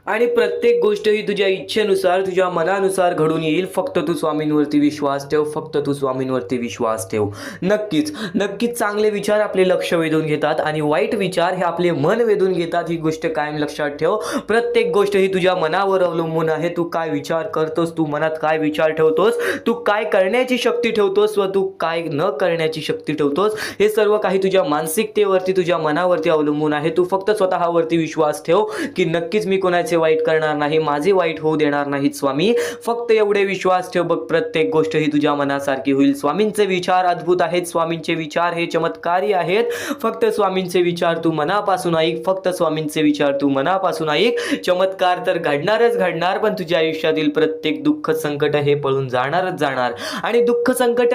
आणि प्रत्येक गोष्ट ही तुझ्या इच्छेनुसार, तुझ्या मनानुसार घडून येईल. फक्त तू स्वामींवरती विश्वास ठेव, फक्त तू स्वामींवरती विश्वास ठेव. नक्कीच चांगले विचार आपले लक्ष वेधून घेतात आणि वाईट विचार हे आपले मन वेधून घेतात. ही गोष्ट कायम लक्षात ठेव. प्रत्येक गोष्ट ही तुझ्या मनावर अवलंबून आहे. तू काय विचार करतोस, तू मनात काय विचार ठेवतोस, तू काय करण्याची शक्ती ठेवतोस व तू काय न करण्याची शक्ती ठेवतोस, हे सर्व काही तुझ्या मानसिकतेवरती, तुझ्या मनावरती अवलंबून आहे. तू फक्त स्वतःवरती विश्वास ठेव की नक्कीच मी कोणाचे वाईट करणार नाही, माझे वाईट होऊ देणार नाहीत स्वामी. फक्त एवढे विश्वास ठेव बघ, प्रत्येक गोष्ट ही तुझ्या मनासारखी होईल. स्वामींचे विचार अद्भुत आहेत, स्वामींचे विचार हे चमत्कारी आहेत. फक्त स्वामींचे विचार तू मनापासून ऐक, फक्त स्वामींचे विचार तू मनापासून ऐक. चमत्कार तर घडणार, पण तुझ्या आयुष्यातील प्रत्येक दुःख संकट हे पळून जाणार. आणि दुःख संकट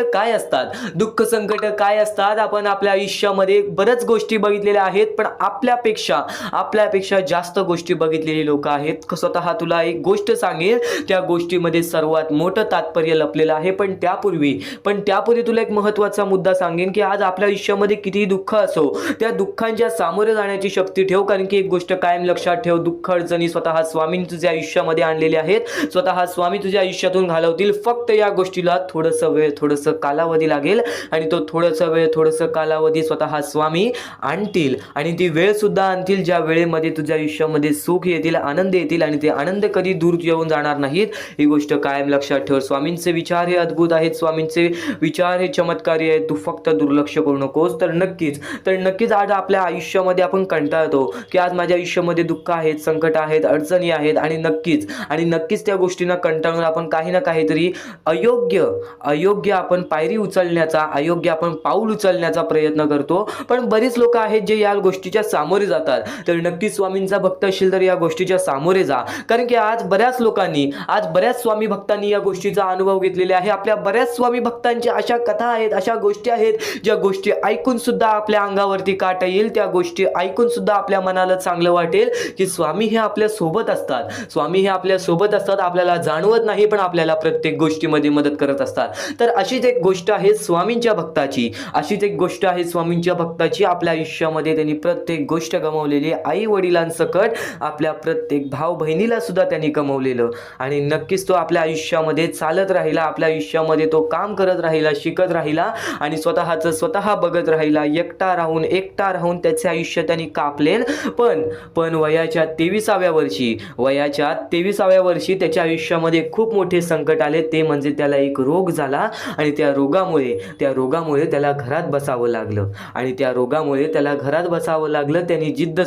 काय असतात? आपण आपल्या आयुष्यामध्ये बऱ्याच गोष्टी बघितलेल्या आहेत, पण आपल्यापेक्षा जास्त गोष्टी बघितलेली लोक आहेत. स्वतः तुला एक गोष्ट सांगेल, त्या गोष्टीमध्ये सर्वात मोठं तात्पर्य लपलेलं आहे. पण त्यापूर्वी तुला एक महत्त्वाचा मुद्दा सांगेन की आज आपल्या आयुष्यामध्ये कितीही दुःख असो, त्या दुःखांच्या सामोरे जाण्याची शक्ती ठेव. कारण की एक गोष्ट कायम लक्षात ठेव, दुःख अडचणी स्वतः स्वामी तुझ्या आयुष्यामध्ये आणलेले आहेत, स्वतः स्वामी तुझ्या आयुष्यातून घालवतील. फक्त या गोष्टीला थोडंसं कालावधी लागेल आणि तो थोडंसं कालावधी स्वतः स्वामी आणतील आणि ती वेळ सुद्धा आणतील ज्या वेळेमध्ये तुझ्या आयुष्यामध्ये सुख येतील, आनंद येतील आणि ते आनंद कधी दूर येऊन जाणार नाहीत. ही गोष्ट कायम लक्षात ठेव. स्वामींचे विचार हे अद्भुत आहेत, स्वामींचे विचार हे चमत्कारी आहेत. तू फक्त दुर्लक्ष करू नकोस. तर नक्कीच आज आपल्या आयुष्यामध्ये आपण कंटाळतो की आज माझ्या आयुष्यामध्ये दुःख आहेत, संकट आहेत, अडचणी आहेत आणि नक्कीच त्या गोष्टींना कंटाळून आपण काही ना काहीतरी अयोग्य आपण पायरी उचलण्याचा, अयोग्य आपण पाऊल उचलण्याचा प्रयत्न करतो. पण बरीच लोक आहेत जे या गोष्टीच्या सामोरे जातात. तर नक्कीच स्वामींचा भक्त असेल तर या गोष्टीच्या सामोरे जा. कारण की आज बऱ्याच स्वामी भक्तांनी या गोष्टीचा अनुभव घेतलेला आहे. आपल्या बऱ्याच स्वामी भक्तांच्या अशा कथा आहेत, अशा गोष्टी आहेत ज्या गोष्टी ऐकून सुद्धा आपल्या अंगावरती काटा येईल, त्या गोष्टी ऐकून सुद्धा आपल्या मनाला चांगलं वाटेल की स्वामी हे आपल्या सोबत असतात. आपल्याला जाणवत नाही पण आपल्याला प्रत्येक गोष्टीमध्ये मदत करत असतात. तर अशीच एक गोष्ट आहे स्वामींच्या भक्ताची. आपल्या आयुष्यामध्ये त्यांनी प्रत्येक गोष्ट गमावलेली, आई वडिलांसकट आपल्या प्रत्येक भाऊ बहिणीला सुद्धा त्यांनी कमवलेलं आणि नक्कीच तो आपल्या आयुष्यामध्ये चालत राहिला, आपल्या आयुष्यामध्ये तो काम करत राहिला, शिकत राहिला आणि स्वतः बघत राहिला. एकटा राहून त्याचे आयुष्य त्यांनी कापले. पण वयाच्या 23व्या वर्षी त्याच्या आयुष्यामध्ये खूप मोठे संकट आले. ते म्हणजे त्याला एक रोग झाला आणि त्या रोगामुळे त्याला घरात बसावं लागलं. त्यांनी जिद्द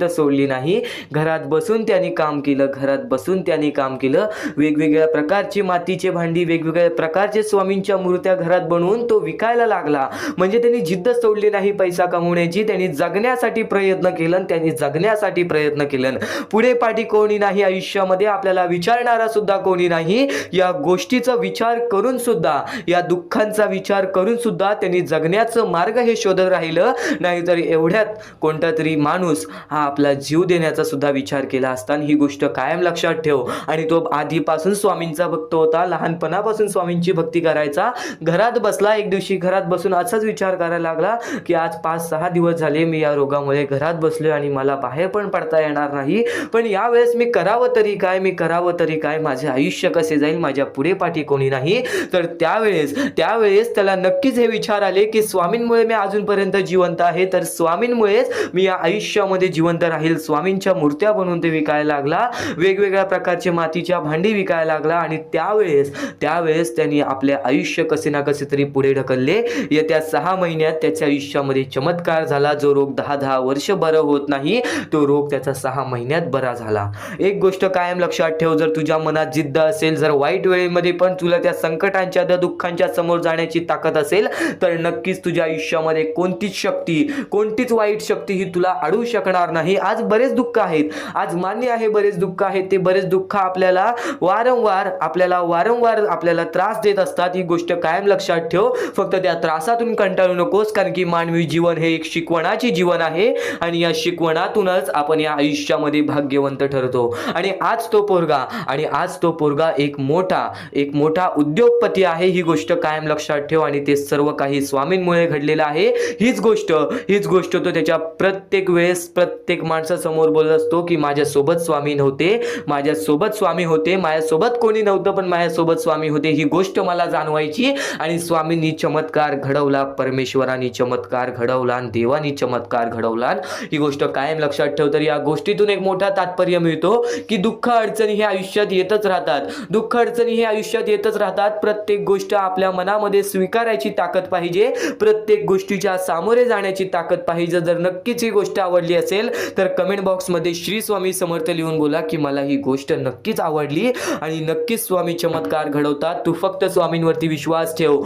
सोडली नाही. घरात बसून त्यांनी काम केलं, घरात बसून त्यांनी काम केलं. वेगवेगळ्या प्रकारची मातीचे भांडी, वेगवेगळ्या प्रकारचे स्वामींच्या मूर्त्या घरात बनवून तो विकायला लागला. म्हणजे त्यांनी जिद्द सोडली नाही पैसा कमवण्याची. त्यांनी जगण्यासाठी प्रयत्न केलं, त्यांनी जगण्यासाठी प्रयत्न केलं. पुढे पाठी कोणी नाही आयुष्यामध्ये, आपल्याला विचारणारा सुद्धा कोणी नाही. या गोष्टीचा विचार करून सुद्धा, या दुःखांचा विचार करून सुद्धा त्यांनी जगण्याचं मार्ग हे शोधत राहिलं. नाहीतर एवढ्यात कोणता तरी माणूस हा आपला जीव देण्याचा सुद्धा विचार केला असता. ही गोष्ट कायम लक्षात ठेव. आणि तो आधीपासून स्वामींचा भक्त होता, लहानपणापासून स्वामींची भक्ती करायचा. घरात बसला, एक दिवशी घरात बसून असाच विचार करायला लागला की आज 5-6 दिवस झाले मी या रोगामुळे घरात बसलोय आणि मला बाहेर पण पडता येणार नाही. पण यावेळेस मी करावं तरी काय, मी करावं तरी काय, माझे आयुष्य कसे जाईल, माझ्या पुढे पाठी कोणी नाही. तर त्यावेळेस त्याला नक्कीच हे विचार आले की स्वामींमुळे मी अजूनपर्यंत जिवंत आहे, तर स्वामींमुळेच मी या आयुष्यामध्ये जिवंत राहील. स्वामींच्या मूर्त्या बनवून ते विकायला लागला, वेगवेगळ्या प्रकारचे मातीच्या भांडी विकायला लागला. आणि त्यावेळेस त्यांनी आपले आयुष्य कसे ना कसे तरी पुढे ढकलले. येत्या 6 महिन्यात त्याच्या आयुष्यामध्ये चमत्कार झाला. जो रोग 10-10 वर्ष बरं होत नाही, तो रोग त्याचा 6 महिन्यात बरा झाला. एक गोष्ट कायम लक्षात ठेव, जर तुझ्या मनात जिद्द असेल, जर वाईट वेळेमध्ये पण तुला त्या संकटांच्या, त्या दुःखांच्या समोर जाण्याची ताकद असेल, तर नक्कीच तुझ्या आयुष्यामध्ये कोणतीच वाईट शक्ती ही तुला अडवू शकणार नाही. आज बरेच दुःख आहेत, आज मान्य आहे बरेच दुःख आहेत. ते बरेच दुःख आपल्याला वारंवार आपल्याला त्रास देत असतात. ही गोष्ट कायम लक्षात ठेव. फक्त त्या त्रासातून कंटाळू नकोस, कारण की मानवी जीवन हे एक शिकवणाचे जीवन आहे. आणि या शिकवणातूनच आपण या आयुष्यामध्ये भाग्यवंत ठरतो. आणि आज तो पोरगा एक मोठा उद्योगपती आहे. ही गोष्ट कायम लक्षात ठेव. आणि ते सर्व काही स्वामींमुळे घडलेलं आहे. हीच गोष्ट तो त्याच्या प्रत्येक वेळेस प्रत्येक माणसासमोर बोलत असतो की माझ्यासोबत स्वामी नव्हते, माझ्यासोबत स्वामी होते, माझ्यासोबत कोणी नव्हतं पण माझ्यासोबत स्वामी होते. ही गोष्ट मला जाणवायची. आणि स्वामींनी चमत्कार घडवला, परमेश्वरांनी चमत्कार घडवला, आणि देवानी चमत्कार घडवला. ही गोष्ट कायम लक्षात ठेव. तर या गोष्टीतून एक मोठा तात्पर्य मिळतो की दुःख अडचणी हे आयुष्यात येतच राहतात. प्रत्येक गोष्ट आपल्या मनामध्ये स्वीकारायची ताकद पाहिजे, प्रत्येक गोष्टीच्या सामोरे जाण्याची ताकद पाहिजे. जर नक्कीच ही गोष्ट आवडली असेल तर कमेंट बॉक्समध्ये श्री स्वामी समर्थ लिहून बोला की मला ही गोष्ट नक्कीच आवडली आणि नक्कीच स्वामी चमत्कार घडवतात. तू फक्त स्वामींवरती विश्वास ठेव.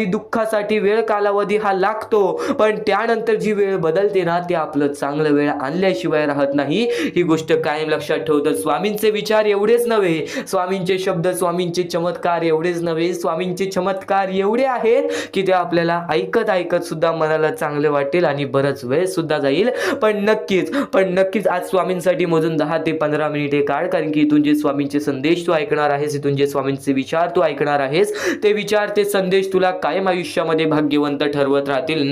दुःखासाठी वेळ कालावधी हा लागतो, पण त्यानंतर जी वेळ बदलते ना, ते आपलं चांगलं वेळ आणल्याशिवाय राहत नाही. ही गोष्ट कायम लक्षात ठेव. तर स्वामींचे विचार एवढेच नव्हे, स्वामींचे शब्द, स्वामींचे चमत्कार एवढेच नव्हे, स्वामींचे चमत्कार एवढे आहेत की ते आपल्याला ऐकत सुद्धा मनाला चांगले वाटेल आणि बराच वेळ सुद्धा जाईल. पण नक्कीच आज स्वामींसाठी मोजून 10 ते 15 मिनिटे काढ, कारण की इथून जे स्वामींचे संदेश तू ऐकणार आहेस, इथून जे स्वामींचे विचार तू ऐकणार आहेस, ते विचार, ते संदेश तुला कायम आयुष्यामध्ये भाग्यवंत ठरवत राहतील.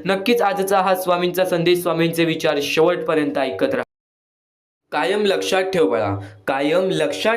नक्कीच आजचा हा स्वामींचा संदेश, स्वामींचे विचार शेवटपर्यंत ऐकत राहा. कायम लक्षात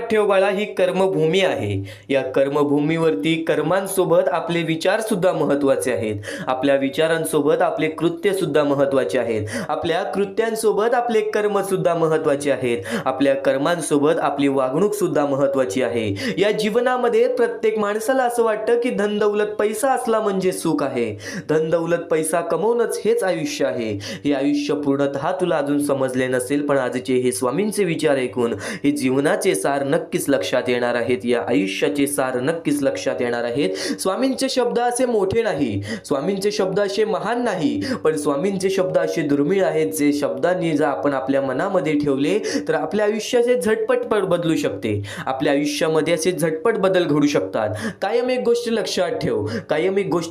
ठेव बाळा, ही कर्मभूमी आहे. या कर्मभूमीवरती कर्मांसोबत आपले विचार सुद्धा महत्त्वाचे आहेत. आपल्या विचारांसोबत आपले कृत्य सुद्धा महत्त्वाचे आहेत. आपल्या कृत्यांसोबत आपले कर्म सुद्धा महत्त्वाचे आहेत. आपल्या कर्मांसोबत आपली वागणूक सुद्धा महत्त्वाची आहे. या जीवनामध्ये प्रत्येक माणसाला असं वाटतं की धन दौलत पैसा असला म्हणजे सुख आहे. धन दौलत पैसा कमवणंच हेच आयुष्य आहे. हे आयुष्य पूर्णतः तुला अजून समजले नसेल, पण आजचे हे स्वामींचे विचार ऐकून हे जीवनाचे सार नक्कीच लक्षात येणार आहेत. या आयुष्याचे सार नक्कीच लक्षात येणार आहेत. स्वामींचे शब्द असे मोठे नाही, स्वामींचे शब्द असे महान नाही, पण स्वामींचे शब्द असे दुर्मिळ आहेत, जे शब्दांनी जर आपण आपल्या मनामध्ये ठेवले तर आपल्या आयुष्याचे झटपट बदलू शकते. आपल्या आयुष्यामध्ये असे झटपट बदल घडू शकतात. कायम एक गोष्ट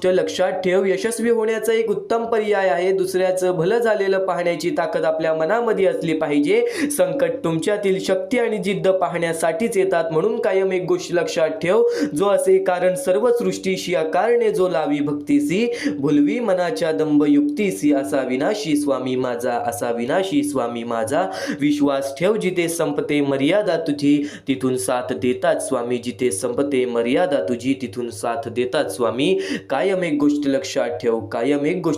लक्षात ठेव, यशस्वी होण्याचा एक उत्तम पर्याय आहे दुसऱ्याचं भलं झालेलं पाहण्याची ताकद आपल्या मनामध्ये असली पाहिजे. संकट तुमच्यातील शक्ती आणि जिद्द पाहण्यासाठीच येतात. म्हणून कायम एक गोष्ट लक्षात ठेव, जो असे कारण सर्व सृष्टीशी अकारणे जो लावी भक्तीसी, भुलवी मनाच्या दंभ युक्तीसी, असा विनाशी स्वामी माझा विश्वास ठेव. जिथे संपते मर्यादा तुझी तिथून साथ देतात स्वामी, जिथे संपते मर्यादा तुझी तिथून साथ देतात स्वामी. कायम एक गोष्ट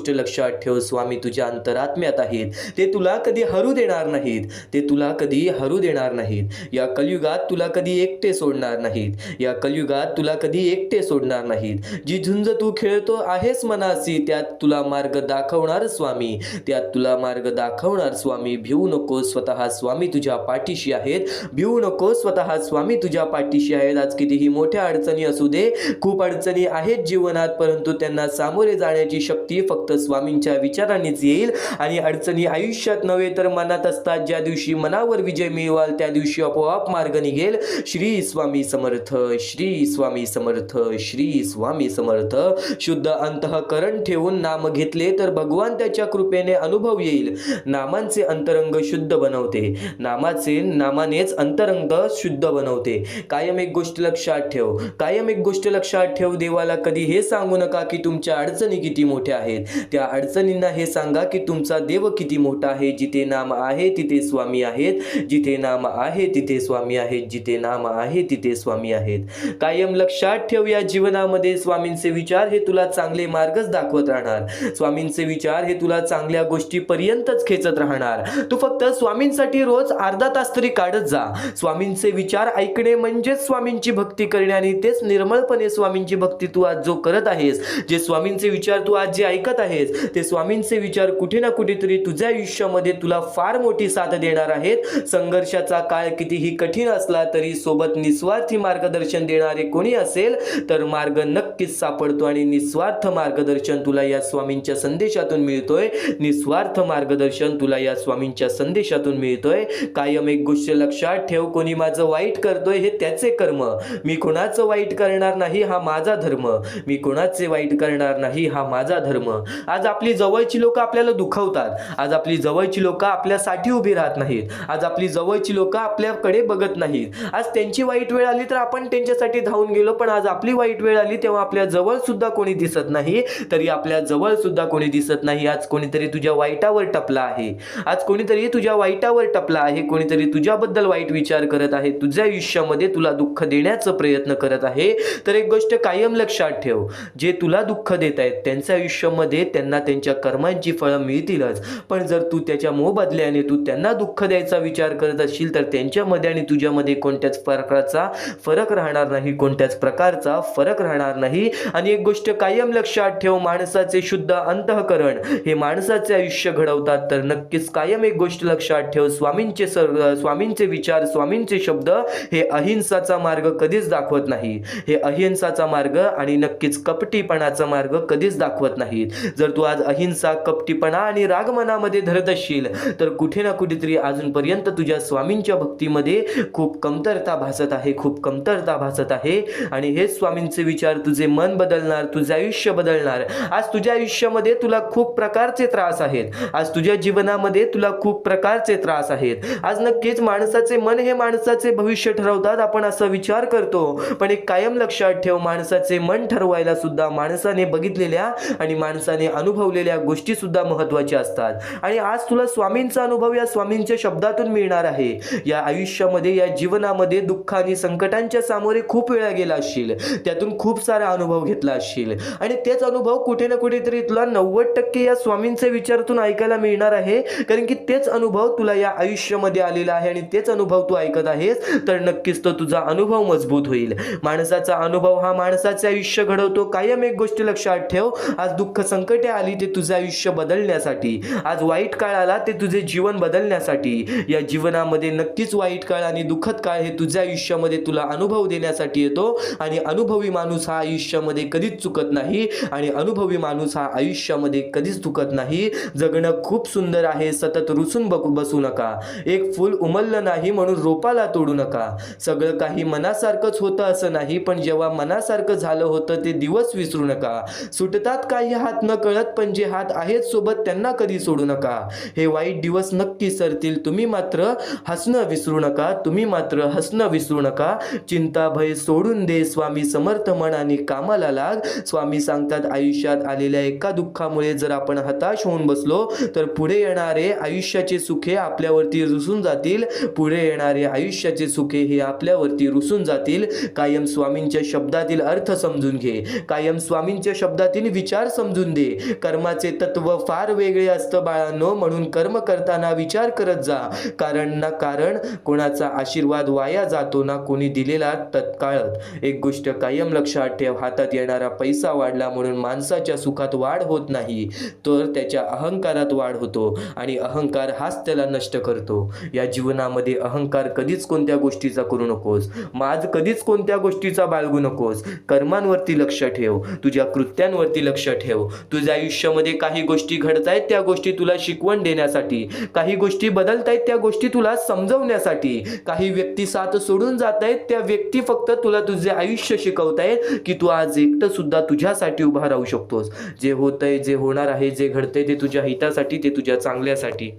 लक्षात ठेव, स्वामी तुझ्या अंतरात्म्यात आहेत. ते तुला कधी हरू देणार नाहीत, ते तुला कधी हरू देणार नाहीत. या कलियुगात तुला कधी एकटे सोडणार नाहीत. या कलियुगात तुला कधी एकटे सोडणार नाहीत. जी झुंज तू खेळतो आहेस मनासी, त्यात तुला मार्ग दाखवणार स्वामी. त्यात तुला मार्ग दाखवणार स्वामी. भिवू नको, स्वतः स्वामी तुझ्या पाठीशी आहेत. भिवू नको, स्वतः स्वामी तुझ्या पाठीशी आहेत. आज कितीही मोठ्या अडचणी असू दे, खूप अडचणी आहेत जीवनात, परंतु त्यांना सामोरे जाण्याची शक्ती फक्त स्वामींच्या विचारांनीच येईल. आणि अडचणी आयुष्यात नव्हे तर मनात असतात. ज्या दिवशी मनावर विजय मिळवाल त्या दिवशी आपोआप मार्ग निघेल. श्री स्वामी समर्थ, श्री स्वामी समर्थ, श्री स्वामी समर्थ. शुद्ध अंतःकरण ठेवून नाम घेतले तर भगवान त्याच्या कृपेने अनुभव येईल. नामांचे अंतरंग शुद्ध बनवते. नामानेच अंतरंग शुद्ध बनवते. कायम एक गोष्ट लक्षात ठेव, कायम एक गोष्ट लक्षात ठेव. देवाला कधी हे सांगू नका की तुमच्या अडचणी किती मोठ्या आहेत. त्या अडचणींना हे सांगा की तुमचा देव किती मोठा आहे. जिथे नाम आहे तिथे स्वामी आहेत. जिथे नाम आहे तिथे स्वामी आहेत. जिथे नाम आहे तिथे स्वामी आहेत. कायम लक्षात ठेव, या जीवनामध्ये स्वामींचे विचार हे तुला चांगले मार्गच दाखवत राहणार. स्वामींचे विचार हे तुला चांगल्या गोष्टीपर्यंतच खेचत राहणार. तू फक्त स्वामींसाठी रोज अर्धा तास तरी काढत जा. स्वामींचे विचार ऐकणे म्हणजेच स्वामींची भक्ती करणे. आणि तेच निर्मळपणे स्वामींची भक्ती तू आज जो करत आहेस, जे स्वामींचे विचार तू आज जे ऐकत आहेस, ते स्वामींचे विचार कुठे ना कुठेतरी तुझ्या आयुष्यामध्ये तुला फार मोठी साथ देणार आहेत. संघर्षाचा काळ कितीही कठीण असला तरी सोबत निस्वार्थी मार्गदर्शन देणारे कोणी असेल तर मार्ग नक्कीच सापडतो. आणि निस्वार्थ मार्गदर्शन तुला या स्वामींच्या संदेशातून मिळतोय. निस्वार्थ मार्गदर्शन तुला या स्वामींच्या संदेशातून मिळतोय. कायम एक गोष्ट लक्षात ठेव, कोणी माझं वाईट करतोय हे त्याचे कर्म. मी कोणाचं वाईट करणार नाही, हा माझा धर्म. मी कोणाचे वाईट करणार नाही, हा माझा धर्म. आज आपली जवळची लोक आपल्याला दुखवतात. आज आपली जवळची लोक आपल्यासाठी उभी राहत नाहीत. आज आपली जवळची लोक आपल्याकडे बघत नाहीत. आज त्यांची वाईट वेळ आली तर आपण त्यांच्यासाठी धावून गेलो, पण आज आपली वाईट वेळ आली तेव्हा आपल्या जवळ सुद्धा कोणी दिसत नाही. तरी आपल्या जवळ सुद्धा कोणी दिसत नाही. आज कोणीतरी तुझ्या वाईटावर टपला आहे. आज कोणीतरी तुझ्या वाईटावर टपला आहे. कोणीतरी तुझ्याबद्दल वाईट विचार करत आहे. तुझ्या आयुष्यामध्ये तुला दुःख देण्याचा प्रयत्न करत आहे. तर एक गोष्ट कायम लक्षात ठेव, जे तुला दुःख देत आहेत त्यांच्या आयुष्यामध्ये त्यांना त्यांच्या कर्मांची फळं मिळतीलच. पण जर तू त्याच्या मोबदल्याने तू त्यांना दुःख द्यायचा विचार करत असशील तर त्यांच्यामध्ये आणि तुझ्यामध्ये कोणत्याच प्रकारचा फरक राहणार नाही. कोणत्याच प्रकारचा फरक राहणार नाही. आणि एक गोष्ट कायम लक्षात ठेव, माणसाचे शुद्ध अंतःकरण हे माणसाचे आयुष्य घडवतात. तर नक्कीच कायम एक गोष्ट लक्षात ठेव, स्वामींचे विचार, स्वामींचे शब्द हे अहिंसाचा मार्ग कधीच दाखवत नाही. हे अहिंसाचा मार्ग आणि नक्कीच कपटीपणाचा मार्ग कधीच दाखवत नाहीत. जर तू आज अहिंसा, कपटीपणा आणि राग मनामध्ये धरत असशील तर कुठे ना कुठेतरी अजूनपर्यंत तुझ्या स्वामींच्या भक्तीमध्ये खूप कमतरता भासत आहे. खूप कमतरता भासत आहे. आणि हेच स्वामींचे विचार तुझे मन बदलणार, तुझे आयुष्य बदलणार. आज तुझ्या आयुष्यामध्ये तुला खूप प्रकारचे त्रास आहेत. आज तुझ्या जीवनामध्ये तुला खूप प्रकारचे त्रास आहेत. आज नक्कीच माणसाचे मन हे माणसाचे भविष्य ठरवतात, आपण असा विचार करतो. पण एक कायम लक्षात ठेव, माणसाचे मन ठरवायला सुद्धा माणसाने बघितलेल्या आणि माणसाने अनुभवलेल्या गोष्टी सुद्धा महत्त्वाच्या असतात. आणि आज तुला स्वामींचा अनुभव या स्वामींच्या शब्दातून मिळणार आहे. या आयुष्यामध्ये, या जीवनामध्ये दुःख आणि संकटांच्या सामोरे खूप वेळा गेला असशील, त्यातून खूप सारा अनुभव घेतला असशील. आणि तेच अनुभव कुठे ना कुठेतरी तुला 90% या स्वामींचे विचारातून ऐकायला मिळणार आहे. कारण की तेच अनुभव तुला या आयुष्यामध्ये आलेला आहे आणि तेच अनुभव तू ऐकत आहेस. तर नक्कीच तो तुझा अनुभव मजबूत होईल. माणसाचा अनुभव हा माणसाचे आयुष्य घडवतो. कायम एक गोष्ट लक्षात ठेव, आज दुःख संकटे आली ते तुझे आयुष्य बदलण्यासाठी. आज वाईट काळ आला ते तुझे जीवन बदलण्यासाठी. या जीवनामध्ये नक्कीच वाईट काळ आणि दुःखद काळ हे तुझ्या आयुष्यामध्ये तुला अनुभव देण्यासाठी येतो. आणि अनुभवी माणूस हा आयुष्यामध्ये कधीच चुकत नाही. आणि अनुभवी माणूस हा आयुष्यामध्ये कधीच चुकत नाही. जगणं खूप सुंदर आहे, सतत रुसून बसू नका. एक फूल उमललं नाही म्हणून रोपाला तोडू नका. सगळं काही मनासारखंच होतं असं नाही, पण जेव्हा मनासारखं झालं होतं ते दिवस विसरू नका. सुटतात काही हात न कळत, पण जे हात आहेत सोबत त्यांना कधी सोडू नका. हे वाईट दिवस नक्की सरतील, तुम्ही मात्र हसणं विसरू नका. तुम्ही मात्र हसणं विसरू नका. चिंता भय सोडून दे, स्वामी समर्थ मनाने कामाला लाग. स्वामी सांगतात, आयुष्यात आलेल्या एका दुःखामुळे जर आपण हताश होऊन बसलो तर पुढे येणारे आयुष्याचे सुखे आपल्यावरती रुसून जातील. पुढे येणारे आयुष्याचे सुखे हे आपल्यावरती रुसून जातील. कायम स्वामींच्या शब्दातील अर्थ समजून घे. कायम स्वामींच्या शब्दातील विचार समजून दे. कर्माचे तत्व फार वेगळे असतं बाळांनो, म्हणून कर्म करताना विचार करत जा कारण कोणाचा आशीर्वाद वाया जातो ना, कोणी दिलेला तत्काळत. एक गोष्ट कायम लक्षात ठेव, हातात येणारा पैसा वाढला म्हणून माणसाच्या सुखात वाढ होत नाही, तर त्याच्या अहंकारात वाढ होतो आणि अहंकार हाच त्याला नष्ट करतो. या जीवनामध्ये अहंकार कधीच कोणत्या गोष्टीचा करू नकोस, माज कधीच कोणत्या गोष्टीचा बाळगू नकोस. कर्मांवरती लक्ष ठेव, तुझ्या कृत्यांवरती लक्ष ठेव. तुझ्या आयुष्यामध्ये काही गोष्टी घडतायत, त्या गोष्टी तुला शिकवण देण्यासाठी, काही गोष्टी बदलतायत, त्या गोष्टी तुला समजवण्यासाठी, काही व्यक्ती साथ सोडून जात आहेत, त्या व्यक्ती फक्त तुला तुझे आयुष्य शिकवतायत की तू आज एकटं सुद्धा तुझ्यासाठी उभा राहू शकतोस. जे होतंय, जे होणार आहे, जे घडतंय ते तुझ्या हितासाठी, ते तुझ्या चांगल्यासाठी.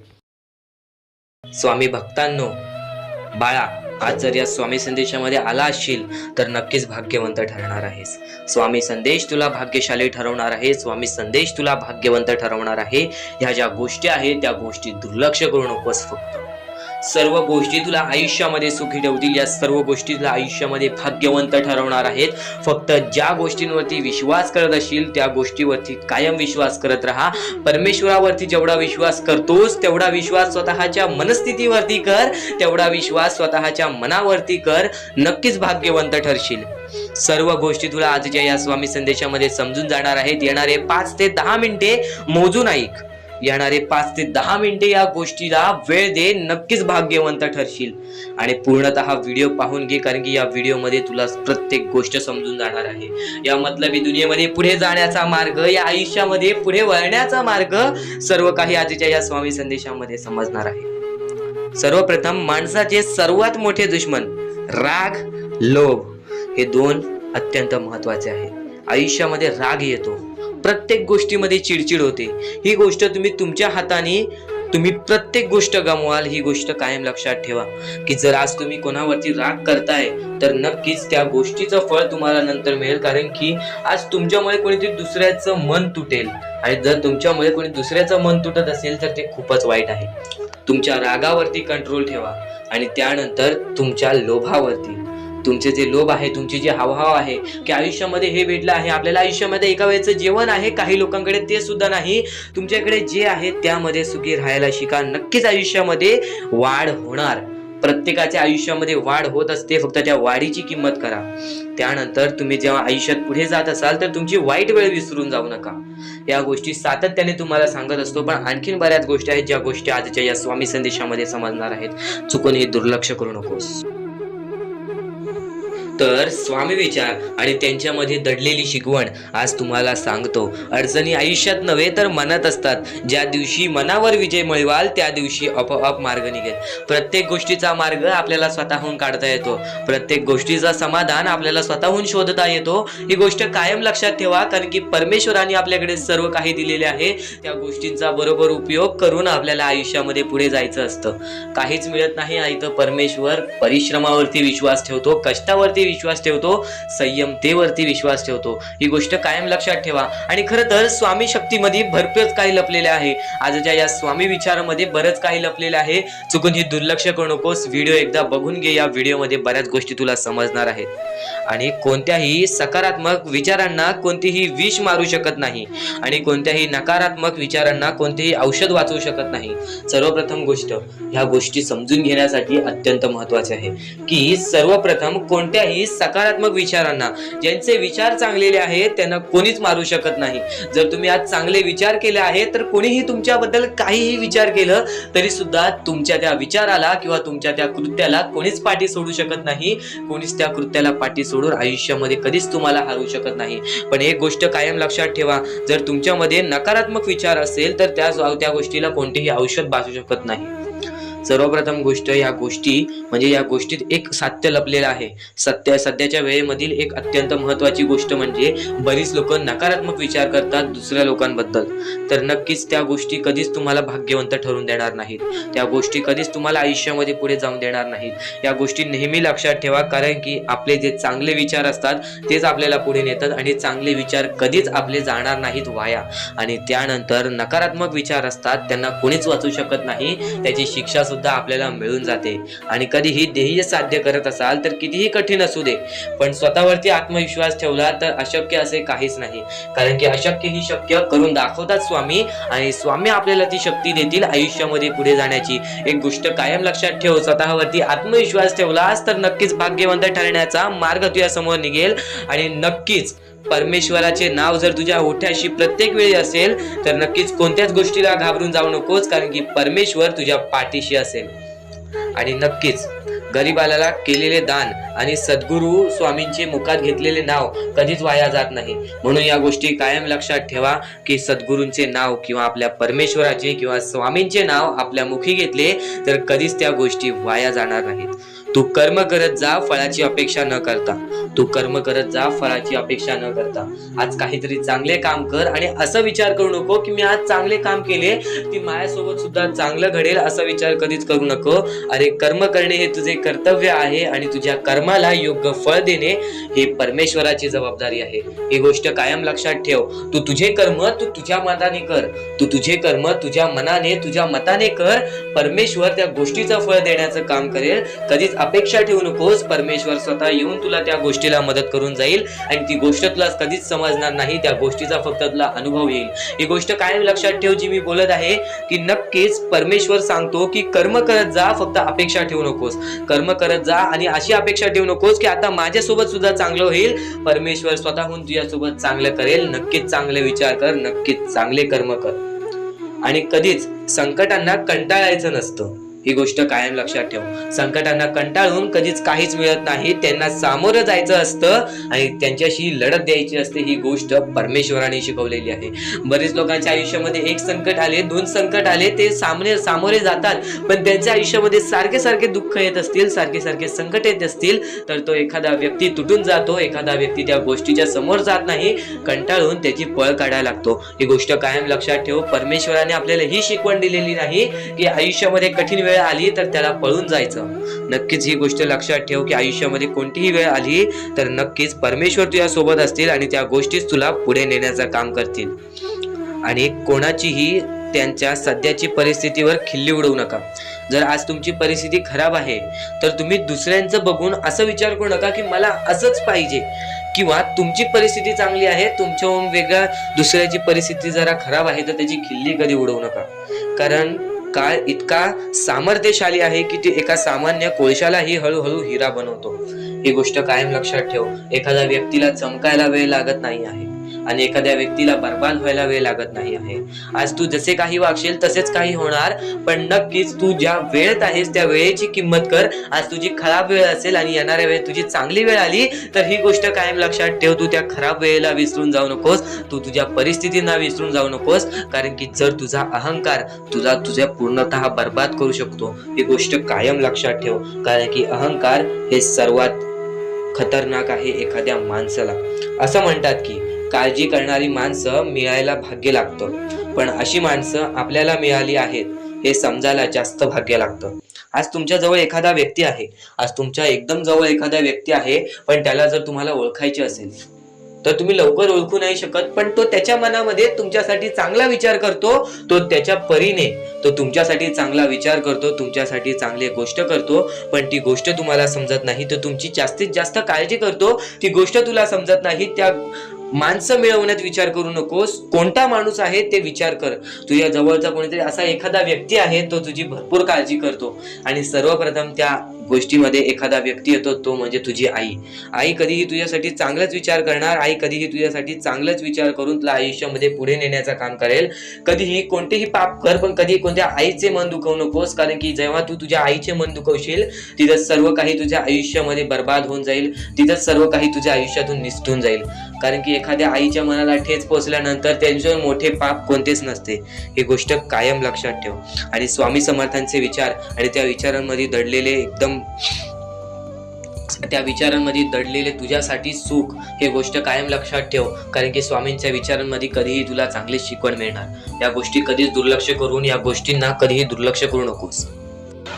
स्वामी भक्तांनो, बाळा, आज जर या स्वामी संदेशामध्ये आला असशील तर नक्कीच भाग्यवंत ठरणार आहेस. स्वामी संदेश तुला भाग्यशाली ठरवणार आहे. स्वामी संदेश तुला भाग्यवंत ठरवणार आहे. ह्या ज्या गोष्टी आहेत त्या गोष्टी दुर्लक्ष करू नकोस. फक्त सर्व गोष्टी तुला आयुष्यामध्ये सुखी ठेवतील. या सर्व गोष्टी तुला आयुष्यामध्ये भाग्यवंत ठरवणार आहेत. फक्त ज्या गोष्टींवरती विश्वास करत असशील त्या गोष्टीवरती कायम विश्वास करत राहा. परमेश्वरावरती जेवढा विश्वास करतोस तेवढा विश्वास स्वतःच्या मनस्थितीवरती कर, तेवढा विश्वास स्वतःच्या मनावरती कर. नक्कीच भाग्यवंत ठरशील. सर्व गोष्टी तुला आजच्या या स्वामी संदेशामध्ये समजून जाणार आहेत. येणारे 5 ते 10 मिनिटे मोजून ऐक. येणारे 5 ते 10 मिनिटे या गोष्टीला वेळ दे. नक्कीच भाग्यवंत ठरशील. आणि पूर्णतः व्हिडिओ पाहून घे, कारण की या व्हिडिओमध्ये तुला प्रत्येक गोष्ट समजून जाणार आहे. या मतलबी दुनियेमध्ये पुढे जाण्याचा मार्ग, या आयुष्यामध्ये पुढे वळण्याचा मार्ग, सर्व काही आजच्या या स्वामी संदेशामध्ये समजणार आहे. सर्वप्रथम, माणसाचे सर्वात मोठे दुश्मन राग, लोभ हे 2 अत्यंत महत्वाचे आहेत. आयुष्यामध्ये राग येतो, प्रत्येक गोष्टीमध्ये चिडचिड होते. ही गोष्ट तुम्ही तुमच्या हाताने तुम्ही प्रत्येक गोष्ट गमवाल. ही गोष्ट कायम लक्षात ठेवा की जर आज तुम्ही कोणावरती राग करताय तर नक्कीच त्या गोष्टीचं फळ तुम्हाला नंतर मिळेल. कारण की आज तुमच्यामुळे कोणीतरी दुसऱ्याचं मन तुटेल, आणि जर तुमच्यामुळे कोणी दुसऱ्याचं मन तुटत असेल तर ते खूपच वाईट आहे. तुमच्या रागावरती कंट्रोल ठेवा आणि त्यानंतर तुमच्या लोभावरती. तुमचे जे लोभ आहे, तुमची जे हावभाव आहे की आयुष्यामध्ये हे भेटलं आहे आपल्याला, आयुष्यामध्ये एका वेळेचं जेवण आहे, काही लोकांकडे ते सुद्धा नाही, तुमच्याकडे जे आहे त्यामध्ये सुखी राहायला शिका. नक्कीच आयुष्यामध्ये वाढ होणार. प्रत्येकाच्या आयुष्यामध्ये वाढ होत असते, फक्त त्या वाढीची किंमत करा. त्यानंतर तुम्ही जेव्हा आयुष्यात पुढे जात असाल तर तुमची वाईट वेळ विसरून जाऊ नका. या गोष्टी सातत्याने तुम्हाला सांगत असतो, पण आणखीन बऱ्याच गोष्टी आहेत ज्या गोष्टी आजच्या या स्वामी संदेशामध्ये समजणार आहेत. चुकून हे दुर्लक्ष करू नकोस. तर स्वामी विचार आणि त्यांच्यामध्ये दडलेली शिकवण आज तुम्हाला सांगतो. अडचणी आयुष्यात नव्हे तर मनात असतात. ज्या दिवशी मनावर विजय मिळवाल त्या दिवशी आपोआप मार्ग निघेल. प्रत्येक गोष्टीचा मार्ग आपल्याला स्वतःहून काढता येतो. प्रत्येक गोष्टीचा समाधान आपल्याला स्वतःहून शोधता येतो. ही गोष्ट कायम लक्षात ठेवा, कारण की परमेश्वराने आपल्याकडे सर्व काही दिलेले आहे. त्या गोष्टींचा बरोबर उपयोग करून आपल्याला आयुष्यामध्ये पुढे जायचं असतं. काहीच मिळत नाही इथं परमेश्वर परिश्रमावरती विश्वास ठेवतो, कष्टावरती विश्वास ठेवतो, संयमतेवरती विश्वास ठेवतो. ही गोष्ट कायम लक्षात ठेवा. आणि खरं तर स्वामी शक्तीमध्ये भरपूरच काही लपलेले आहे. आजच्या या स्वामी विचारामध्ये बरंच काही लपलेलं आहे. चुकून ही दुर्लक्ष करू नकोस. व्हिडिओ एकदा बघून घे. या व्हिडिओमध्ये बऱ्याच गोष्टी तुला समजणार आहेत. आणि कोणत्याही सकारात्मक विचारांना कोणतीही विष मारू शकत नाही, आणि कोणत्याही नकारात्मक विचारांना कोणतेही औषध वाचवू शकत नाही. सर्वप्रथम गोष्ट ह्या गोष्टी समजून घेण्यासाठी अत्यंत महत्वाचे आहे की सर्वप्रथम कोणत्याही सकारात्मक विचारांना, ज्यांचे विचार चांगलेले आहेत त्यांना कोणीच मारू शकत नाही. जर तुम्ही आज चांगले विचार केले आहेत तर कोणीही तुमच्याबद्दल काहीही विचार केलं तरी सुद्धा तुमच्या त्या विचाराला किंवा तुमच्या त्या कृत्याला कोणीच पाठी सोडू शकत नाही. कोणीच त्या कृत्याला पाठी सोडून आयुष्यामध्ये कधीच तुम्हाला हरवू शकत नाही. पण एक गोष्ट कायम लक्षात ठेवा, जर तुमच्यामध्ये नकारात्मक विचार असेल तर त्या गोष्टीला कोणतेही औषध वाचू शकत नाही. सर्वप्रथम गोष्ट, या गोष्टी म्हणजे या गोष्टीत एक सत्य लपलेलं आहे. सध्याच्या वेळेमधील एक अत्यंत महत्वाची गोष्ट म्हणजे बरीच लोक नकारात्मक विचार करतात दुसऱ्या लोकांबद्दल. तर नक्कीच त्या गोष्टी कधीच तुम्हाला भाग्यवंत ठरून देणार नाहीत. त्या गोष्टी कधीच तुम्हाला आयुष्यामध्ये पुढे जाऊन देणार नाहीत. या गोष्टी नेहमी लक्षात ठेवा, कारण की आपले जे चांगले विचार असतात तेच आपल्याला पुढे नेतात, आणि चांगले विचार कधीच आपले जाणार नाहीत वाया. आणि त्यानंतर नकारात्मक विचार असतात त्यांना कोणीच वाचू शकत नाही. त्याची शिक्षा सुद्धा आपल्याला मिळून जाते. आणि कधीही ध्येय साध्य करत असाल तर कितीही कठीण असू दे, पण स्वतःवरती आत्मविश्वास ठेवला तर अशक्य असे काहीच नाही. कारण की अशक्य ही शक्य करून दाखवतात स्वामी, आणि स्वामी आपल्याला ती शक्ती देतील आयुष्यामध्ये पुढे जाण्याची. एक गोष्ट कायम लक्षात ठेव, स्वतःवरती आत्मविश्वास ठेवलास तर नक्कीच भाग्यवंत ठरण्याचा मार्ग तुझ्या समोर निघेल. आणि नक्कीच परमेश्वराचे नाव जर तुझ्या ओठ्याशी प्रत्येक वेळी असेल तर नक्कीच कोणत्याच गोष्टीला घाबरून जाऊ नकोस, कारण की परमेश्वर तुझ्या पाठीशी असेल. आणि नक्कीच गरीबाला केलेले दान आणि सद्गुरू स्वामींचे मुखात घेतलेले नाव कधीच वाया जात नाही. म्हणून या गोष्टी कायम लक्षात ठेवा की सद्गुरूंचे नाव किंवा आपल्या परमेश्वराचे किंवा स्वामींचे नाव आपल्या मुखी घेतले तर कधीच त्या गोष्टी वाया जाणार नाहीत. तू कर्म करत जा फळाची अपेक्षा न करता. तू कर्म करत जा फळाची अपेक्षा न करता. आज काहीतरी चांगले काम कर आणि असा विचार करू नको की मी आज चांगले काम केले ती माझ्यासोबत सुद्धा चांगलं घडेल, असा विचार कधीच करू नको. अरे कर्म करणे हे तुझे कर्तव्य आहे आणि तुझ्या कर्माला योग्य फळ देणे हे परमेश्वराची जबाबदारी आहे. ही गोष्ट कायम लक्षात ठेव. तू तुझे कर्म तू तुझ्या मताने कर. तू तुझे कर्म तुझ्या मनाने तुझ्या मताने कर. परमेश्वर त्या गोष्टीचं फळ देण्याचं काम करेल. कधीच अपेक्षा ठेवू नकोस. परमेश्वर स्वतः येऊन तुला त्या गोष्टीला मदत करून जाईल आणि ती गोष्ट तुला कधीच समजणार नाही. त्या गोष्टीचा फक्त तुला अनुभव येईल. ही गोष्ट कायम लक्षात ठेव जी मी बोलत आहे की नक्कीच परमेश्वर सांगतो की कर्म करत जा, फक्त अपेक्षा ठेवू नकोस. कर्म करत जा आणि अशी अपेक्षा ठेवू नकोस की आता माझ्यासोबत सुद्धा चांगलं होईल. परमेश्वर स्वतःहून तुझ्यासोबत चांगलं करेल. नक्कीच चांगले विचार कर, नक्कीच चांगले कर्म कर. आणि कधीच संकटांना कंटाळायचं नसतं. ही गोष्ट कायम लक्षात ठेव. संकटांना कंटाळून कधीच काहीच मिळत नाही. त्यांना सामोरं जायचं असतं आणि त्यांच्याशी लढत द्यायची असते. ही गोष्ट परमेश्वराने शिकवलेली आहे. बरेच लोकांच्या आयुष्यामध्ये एक संकट आले, दोन संकट आले, ते सामोरे जातात, पण त्यांच्या आयुष्यामध्ये सारखे सारखे दुःख येत असतील, सारखे सारखे संकट येत असतील तर तो एखादा व्यक्ती तुटून जातो. एखादा व्यक्ती त्या गोष्टीच्या समोर जात नाही, कंटाळून त्याची पळ काढायला लागतो. ही गोष्ट कायम लक्षात ठेव. परमेश्वराने आपल्याला ही शिकवण दिलेली नाही की आयुष्यामध्ये कठीण वेळ आली तर त्याला पळून जायचं. नक्कीच ही गोष्ट लक्षात ठेव की आयुष्यामध्ये कोणतीही वेळ आली तर नक्कीच परमेश्वर तुझ्या सोबत असतील आणि त्या गोष्टीच तुला पुढे नेण्याचं काम करतील. आणि कोणाचीही त्यांच्या सध्याची परिस्थितीवर खिल्ली उडवू नका. जर आज तुमची परिस्थिती खराब आहे तर तुम्ही दुसऱ्यांचं बघून असं विचार करू नका की मला असंच पाहिजे, किंवा तुमची परिस्थिती चांगली आहे तुमच्याहून वेगळ्या दुसऱ्याची परिस्थिती जरा खराब आहे तर त्याची खिल्ली कधी उडवू नका. कारण काळ इतका सामर्थ्यशाली आहे की ते एका सामान्य कोळशालाही हळूहळू हिरा बनवतो. ही गोष्ट कायम लक्षात ठेव. एखाद्या व्यक्तीला चमकायला वेळ लागत नाही आहे आणि एखाद्या व्यक्तीला बर्बाद व्हायला वेळ लागत नाही आहे. आज तू जसे काही वागशील तसेच काही होणार, पण नक्कीच तू ज्या वेळेत आहेस त्या वेळेची किंमत कर. आज तुझी खराब वेळ असेल आणि येणाऱ्या वेळेत तुझी चांगली वेळ आली तर ही गोष्ट कायम लक्षात ठेव. तू त्या खराब वेळेला विसरून जाऊ नकोस. तू तुझ्या परिस्थितींना विसरून जाऊ नकोस. कारण की जर तुझा अहंकार तुझ्या पूर्णतः बर्बाद करू शकतो. ही गोष्ट कायम लक्षात ठेव. कारण की अहंकार हे सर्वात खतरनाक आहे एखाद्या माणसाला. असं म्हणतात की काळजी करणारी माणसं मिळायला भाग्य लागतं, पण अशी माणसं आपल्याला मिळाली आहेत हे समजायला जास्त भाग्य लागतं. आज तुमच्या जवळ एखादा व्यक्ती आहे, आज तुमच्या एकदम जवळ एखादा व्यक्ती आहे, पण त्याला जर तुम्हाला ओळखायचे असेल तर तुम्ही लवकर ओळखू नाही शकत. पण तो त्याच्या मनामध्ये तुमच्यासाठी चांगला विचार करतो. तो त्याच्या परीने तो तुमच्यासाठी चांगला विचार करतो, तुमच्यासाठी चांगली गोष्ट करतो, पण ती गोष्ट तुम्हाला समजत नाही. तो तुमची जास्तीत जास्त काळजी करतो, ती गोष्ट तुला समजत नाही. त्या माणसं मिळवण्यात विचार करू नकोस. कोणता माणूस आहे ते विचार कर. तुझ्या जवळचा कोणीतरी असा एखादा व्यक्ती आहे तो तुझी भरपूर काळजी करतो. आणि सर्वप्रथम त्या गोष्टीमध्ये एखादा व्यक्ती येतो, तो म्हणजे तुझी आई. आई कधीही तुझ्यासाठी चांगलाच विचार करणार. आई कधीही तुझ्यासाठी चांगलाच विचार करून तुला आयुष्यामध्ये पुढे नेण्याचं काम करेल. कधीही कोणतेही पाप कर, पण कधी कोणत्या आईचे मन दुखवू नकोस. कारण की जेव्हा तू तुझ्या आईचे मन दुखवशील तिथं सर्व काही तुझ्या आयुष्यामध्ये बर्बाद होऊन जाईल. तिथं सर्व काही तुझ्या आयुष्यातून निसटून जाईल. कारण की एखाद्या आईच्या मनाला ठेच पोचल्यानंतर त्यांच्यावर मोठे पाप कोणतेच नसते. ही गोष्ट कायम लक्षात ठेव. आणि स्वामी समर्थांचे विचार आणि त्या विचारांमध्ये दडलेले तुझ्यासाठी सुख, हे गोष्ट कायम लक्षात ठेव. कारण की स्वामींच्या विचारांमध्ये कधीही तुला चांगली शिकवण मिळणार. या गोष्टी कधीच दुर्लक्ष करून या गोष्टींना कधीही दुर्लक्ष करू नकोस.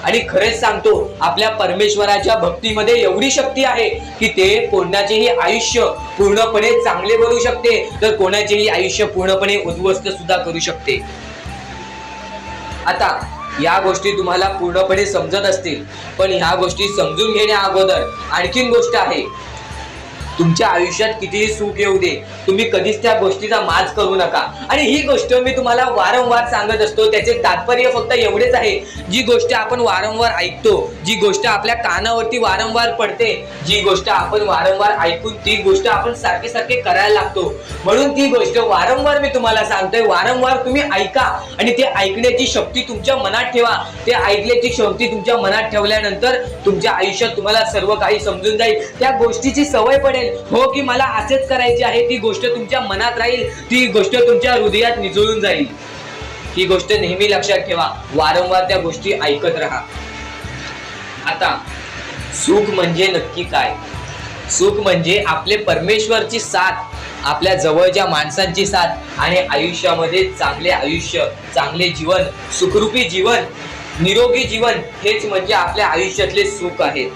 आणि खरेच सांगतो, आपल्या परमेश्वराच्या भक्तीमध्ये एवढी शक्ती आहे की ते कोणाचेही आयुष्य पूर्णपणे चांगले बनवू शकते, तर कोणाचेही आयुष्य पूर्णपणे उद्ध्वस्त सुद्धा करू शकते. आता या गोष्टी तुम्हाला पूर्णपणे समजत असतील, पण ह्या गोष्टी समजून घेण्या अगोदर आणखीन गोष्ट आहे. तुमच्या आयुष्यात कितीही सुख येऊ दे, तुम्ही कधीच त्या गोष्टीचा माज करू नका. आणि ही गोष्ट मी तुम्हाला वारंवार सांगत असतो. त्याचे तात्पर्य फक्त एवढेच आहे, जी गोष्ट आपण वारंवार ऐकतो, जी गोष्ट आपल्या कानावरती वारंवार पडते, जी गोष्ट आपण वारंवार ऐकून ती गोष्ट आपण सारखे सारखे करायला लागतो, म्हणून ती गोष्ट वारंवार मी तुम्हाला सांगतोय. वारंवार तुम्ही ऐका आणि ते ऐकण्याची शक्ती तुमच्या मनात ठेवा. ते ऐकण्याची शक्ती तुमच्या मनात ठेवल्यानंतर तुमच्या आयुष्यात तुम्हाला सर्व काही समजून जाईल. त्या गोष्टीची सवय पडेल. हो की मला असेच करायचे आहे, ती गोष्ट तुमच्या मनात राहील, ती गोष्ट तुमच्या हृदयात निजळून जाईल. ही गोष्ट नेहमी लक्षात ठेवा. वारंवार त्या गोष्टी ऐकत राहा. आता सुख म्हणजे नक्की काय? सुख म्हणजे आपले परमेश्वरची साथ, आपल्या जवळच्या माणसांची साथ आणि आयुष्यामध्ये चांगले आयुष्य, चांगले जीवन, सुखरूपी जीवन, निरोगी जीवन, हेच म्हणजे आपल्या आयुष्यातले सुख आहे.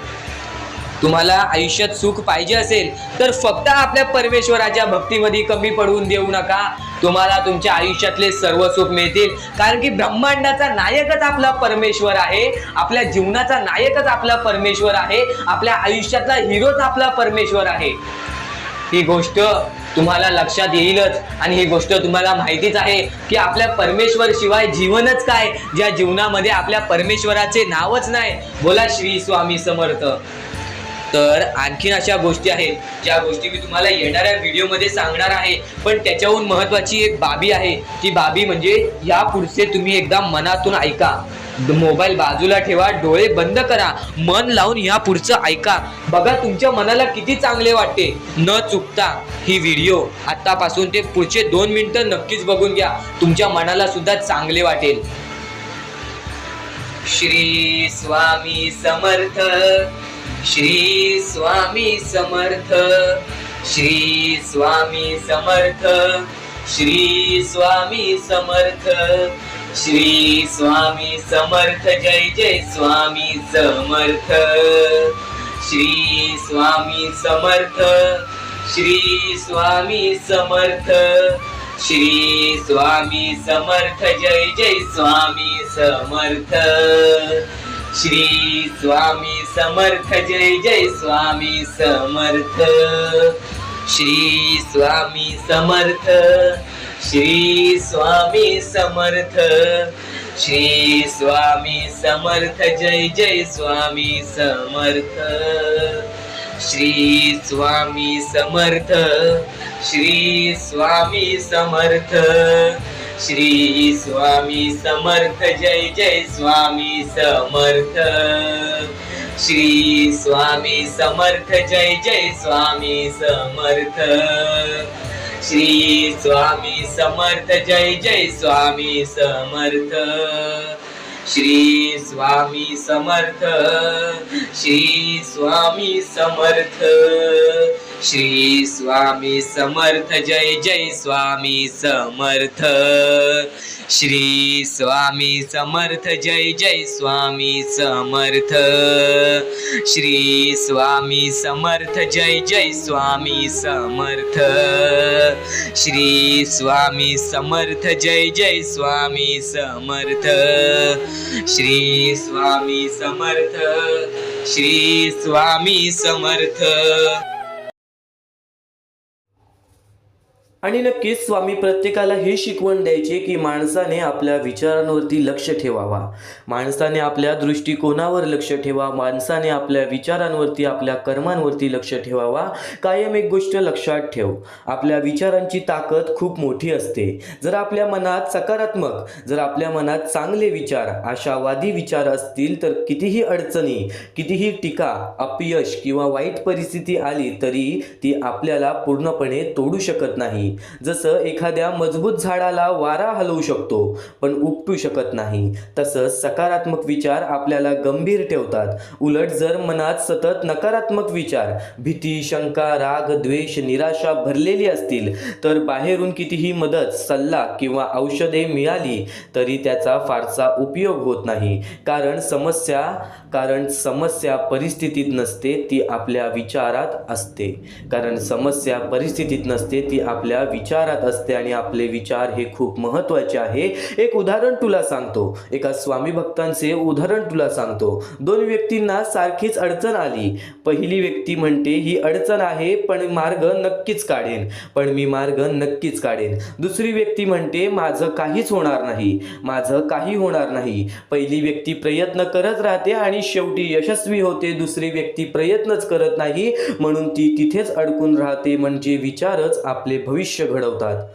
तुम्हाला आयुष्यात सुख पाहिजे असेल तर फक्त आपल्या परमेश्वराच्या भक्तीमध्ये कमी पडून देऊ नका. तुम्हाला तुमच्या आयुष्यातले सर्व सुख मिळतील, कारण की ब्रह्मांडाचा नायकच आपला परमेश्वर आहे. आपल्या जीवनाचा नायकच आपला परमेश्वर आहे. आपल्या आयुष्यातला हिरोच आपला परमेश्वर आहे. ही गोष्ट तुम्हाला लक्षात येईलच आणि ही गोष्ट तुम्हाला माहितीच आहे की आपल्या परमेश्वर शिवाय जीवनच काय, ज्या जीवनामध्ये आपल्या परमेश्वराचे नावच नाही. बोला श्री स्वामी समर्थ. तर आणखीन अशा गोष्टी आहेत ज्या गोष्टी मी तुम्हाला येणाऱ्या व्हिडिओमध्ये सांगणार आहे, पण त्याच्याहून महत्वाची एक बाबी आहे. ती बाबी म्हणजे या पुढचे तुम्ही एकदा मनातून ऐका. मोबाईल बाजूला ठेवा, डोळे बंद करा, मन लावून या पुढचं ऐका. बघा तुमच्या मनाला किती चांगले वाटते. न चुकता ही व्हिडिओ आतापासून ते पुढचे 2 मिनिटं नक्कीच बघून घ्या. तुमच्या मनाला सुद्धा चांगले वाटेल. श्री स्वामी समर्थ, श्री स्वामी समर्थ, श्री स्वामी समर्थ, श्री स्वामी समर्थ, श्री स्वामी समर्थ. जय जय स्वामी समर्थ. श्री स्वामी समर्थ, श्री स्वामी समर्थ, श्री स्वामी समर्थ. जय जय स्वामी समर्थ. श्री स्वामी समर्थ. जय जय स्वामी समर्थ. श्री स्वामी समर्थ. श्री स्वामी समर्थ. श्री स्वामी समर्थ. जय जय स्वामी समर्थ. श्री स्वामी समर्थ. श्री स्वामी समर्थ. श्री स्वामी समर्थ. जय जय स्वामी समर्थ. श्री स्वामी समर्थ. जय जय स्वामी समर्थ. श्री स्वामी समर्थ. जय जय स्वामी समर्थ. श्री स्वामी समर्थ. श्री स्वामी समर्थ. श्री स्वामी समर्थ. जय जय स्वामी समर्थ. श्री स्वामी समर्थ. जय जय स्वामी समर्थ. श्री स्वामी समर्थ. जय जय स्वामी समर्थ. श्री स्वामी समर्थ. जय जय स्वामी समर्थ. श्री स्वामी समर्थ. श्री स्वामी समर्थ. आणि नक्कीच स्वामी प्रत्येकाला ही शिकवण द्यायची की माणसाने आपल्या विचारांवरती लक्ष ठेवावा, माणसाने आपल्या दृष्टिकोनावर लक्ष ठेवा, माणसाने आपल्या विचारांवरती, आपल्या कर्मांवरती लक्ष ठेवावा. कायम एक गोष्ट लक्षात ठेव, आपल्या विचारांची ताकद खूप मोठी असते. जर आपल्या मनात सकारात्मक, जर आपल्या मनात चांगले विचार, आशावादी विचार असतील तर कितीही अडचणी, कितीही टीका, अपयश किंवा वाईट परिस्थिती आली तरी ती आपल्याला पूर्णपणे तोडू शकत नाही. जसं एखाद्या मजबूत झाडाला वारा हलवू शकतो पण उपटू शकत नाही, तसंच सकारात्मक विचार आपल्याला गंभीर ठेवतात. उलट जर मनात सतत नकारात्मक विचार, भीती, शंका, राग, द्वेष, निराशा भरलेली असतील तर बाहेरून कितीही मदत, सल्ला किंवा औषधे मिळाली तरी त्याचा फारसा उपयोग होत नाही. कारण समस्या कारण समस्या परिस्थितीत नसते, ती आपल्या विचारात असते. कारण समस्या परिस्थितीत नसते, ती आपल्या विचारात असते आणि आपले विचार हे खूप महत्त्वाचे आहे. एक उदाहरण तुला सांगतो, एका स्वामी भक्तांचे उदाहरण तुला सांगतो. दोन व्यक्तींना सारखीच अडचण आली. पहिली व्यक्ती म्हणते ही अडचण आहे पण मार्ग नक्कीच काढेन, पण मी मार्ग नक्कीच काढेन. दुसरी व्यक्ती म्हणते माझं काहीच होणार नाही, माझं काही होणार नाही. पहिली व्यक्ती प्रयत्न करत राहते आणि शेवटी यशस्वी होते. दुसरी व्यक्ती प्रयत्नच करत नाही म्हणून ती तिथेच अडकून राहते. म्हणजे विचारच आपले भविष्य घडवतात.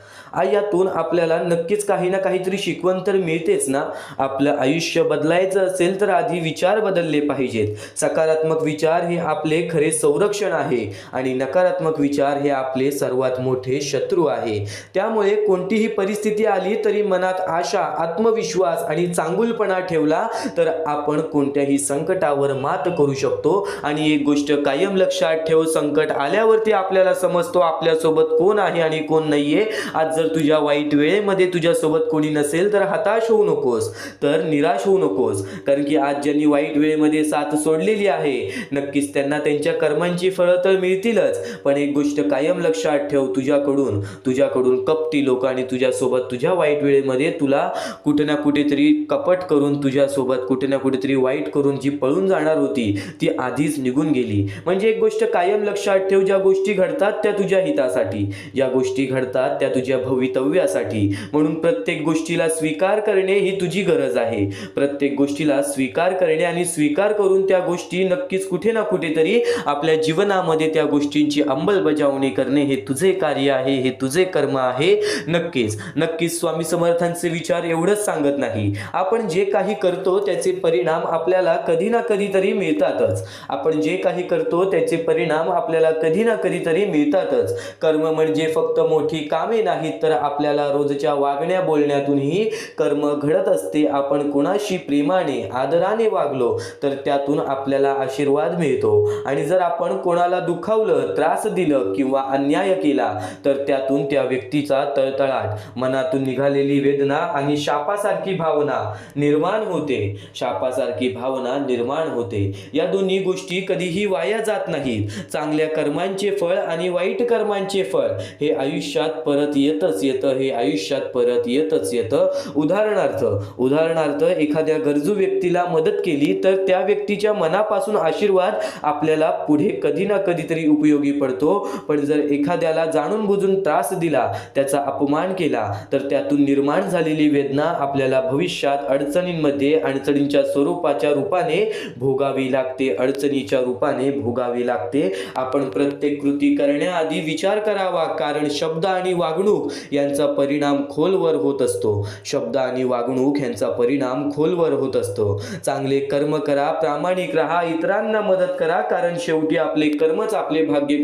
यातून आपल्याला नक्कीच काही ना काहीतरी शिकवण तर मिळतेच ना. आपलं आयुष्य बदलायचं असेल तर आधी विचार बदलले पाहिजेत. सकारात्मक विचार हे आपले खरे संरक्षण आहे आणि नकारात्मक विचार हे आपले सर्वात मोठे शत्रू आहे. त्यामुळे कोणतीही परिस्थिती आली तरी मनात आशा, आत्मविश्वास आणि चांगुलपणा ठेवला तर आपण कोणत्याही संकटावर मात करू शकतो. आणि एक गोष्ट कायम लक्षात ठेव, संकट आल्यावरती आपल्याला समजतो आपल्यासोबत कोण आहे आणि कोण नाहीये. आज जर तुझ्या वाईट वेळेमध्ये तुझ्यासोबत कोणी नसेल तर हताश होऊ नकोस, तर निराश होऊ नकोस. कारण की आज ज्यांनी वाईट वेळेमध्ये साथ सोडलेली आहे नक्कीच त्यांना त्यांच्या कर्मांची फळं तर मिळतीलच. पण एक गोष्ट कायम लक्षात ठेव, तुझ्याकडून कपटी लोक आणि तुझ्यासोबत तुझ्या वाईट वेळेमध्ये तुला कुठे ना कुठेतरी कपट करून, तुझ्यासोबत कुठे ना कुठेतरी वाईट करून जी पळून जाणार होती ती आधीच निघून गेली. म्हणजे एक गोष्ट कायम लक्षात ठेव, ज्या गोष्टी घडतात त्या तुझ्या हितासाठी, ज्या गोष्टी घडतात त्या तुझ्या भवितव्यासाठी. म्हणून प्रत्येक गोष्टीला स्वीकार करणे ही तुझी गरज आहे. प्रत्येक गोष्टीला स्वीकार करणे आणि स्वीकार करून त्या गोष्टी नक्कीच कुठे ना कुठेतरी आपल्या जीवनामध्ये त्या गोष्टींची अंमलबजावणी करणे हे तुझे कार्य आहे, हे तुझे कर्म आहे. नक्कीच स्वामी समर्थांचे विचार एवढंच सांगत नाही, आपण जे काही करतो त्याचे परिणाम आपल्याला कधी ना कधीतरी मिळतातच. आपण जे काही करतो त्याचे परिणाम आपल्याला कधी ना कधीतरी मिळतातच. कर्म म्हणजे फक्त मोठी कामे नाहीत तर आपल्याला रोजच्या वागण्या बोलण्यातूनही कर्म घडत असते. आपण कोणाशी प्रेमाने, आदराने वागलो तर त्यातून आपल्याला आशीर्वाद मिळतो. आणि जर आपण कोणाला दुखावलं, त्रास दिलं किंवा अन्याय केला तर त्यातून त्या व्यक्तीचा तळतळाट, मनातून निघालेली वेदना आणि शापासारखी भावना निर्माण होते. या दोन्ही गोष्टी कधीही वाया जात नाहीत. चांगल्या कर्मांचे फळ आणि वाईट कर्मांचे फळ हे आयुष्यात परत येतच येतं. उदाहरणार्थ एखाद्या गरजू व्यक्तीला मदत केली तर त्या व्यक्तीच्या मनापासून आशीर्वाद आपल्याला पुढे कधी ना कधीतरी उपयोगी पडतो. पण जर एखाद्याला जाणून बुजून त्रास दिला, त्याचा अपमान केला तर त्यातून निर्माण झालेली वेदना आपल्याला भविष्यात अडचणींच्या स्वरूपाच्या रूपाने भोगावी लागते. आपण प्रत्येक कृती करण्याआधी विचार करावा, कारण शब्द आणि वागणूक यांचा परिणाम खोलवर होत असतो. चांगले कर्म करा, प्रामाणिक राहा, इतरांना मदत करा, कारण शेवटी आपले कर्मच आपले भाग्य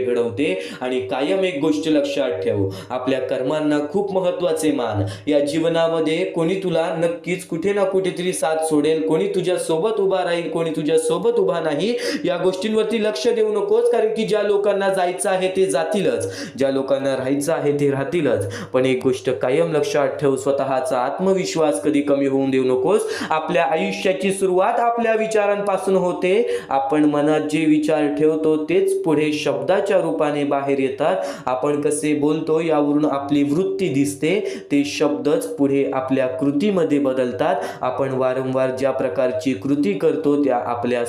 घडवते. आणि कायम एक गोष्ट लक्षात ठेव, आपल्या कर्मांना खूप महत्त्वाचे मान. या जीवनामध्ये कोणी तुला नक्कीच कुठे ना कुठेतरी साथ सोडेल, कोणी तुझ्या सोबत उभा राहील, कोणी तुझ्या सोबत उभा नाही. या गोष्टींवरती लक्ष देऊ नकोस, कारण की ज्या लोकांना जायचं आहे ते जातीलच, ज्या लोकांना राहायचं आहे ते राहतीलच. पण एक गोष्ट कायम लक्षात ठेव, स्वतःचा आत्मविश्वास कधी कमी होऊन देऊ नकोस. आपल्या आयुष्याची सुरुवात आपल्या विचारांपासून होते. आपण मनात जे विचार ठेवतो तेच पुढे शब्दाच्या रूपाने बाहेर येतात. आपण कसे बोलतो यावरून आपली वृत्ती दिसते, ते शब्दच पुढे आपल्या कृतीमध्ये बदलतात. आपण वारंवार ज्या प्रकारची कृती करतो त्या आपल्या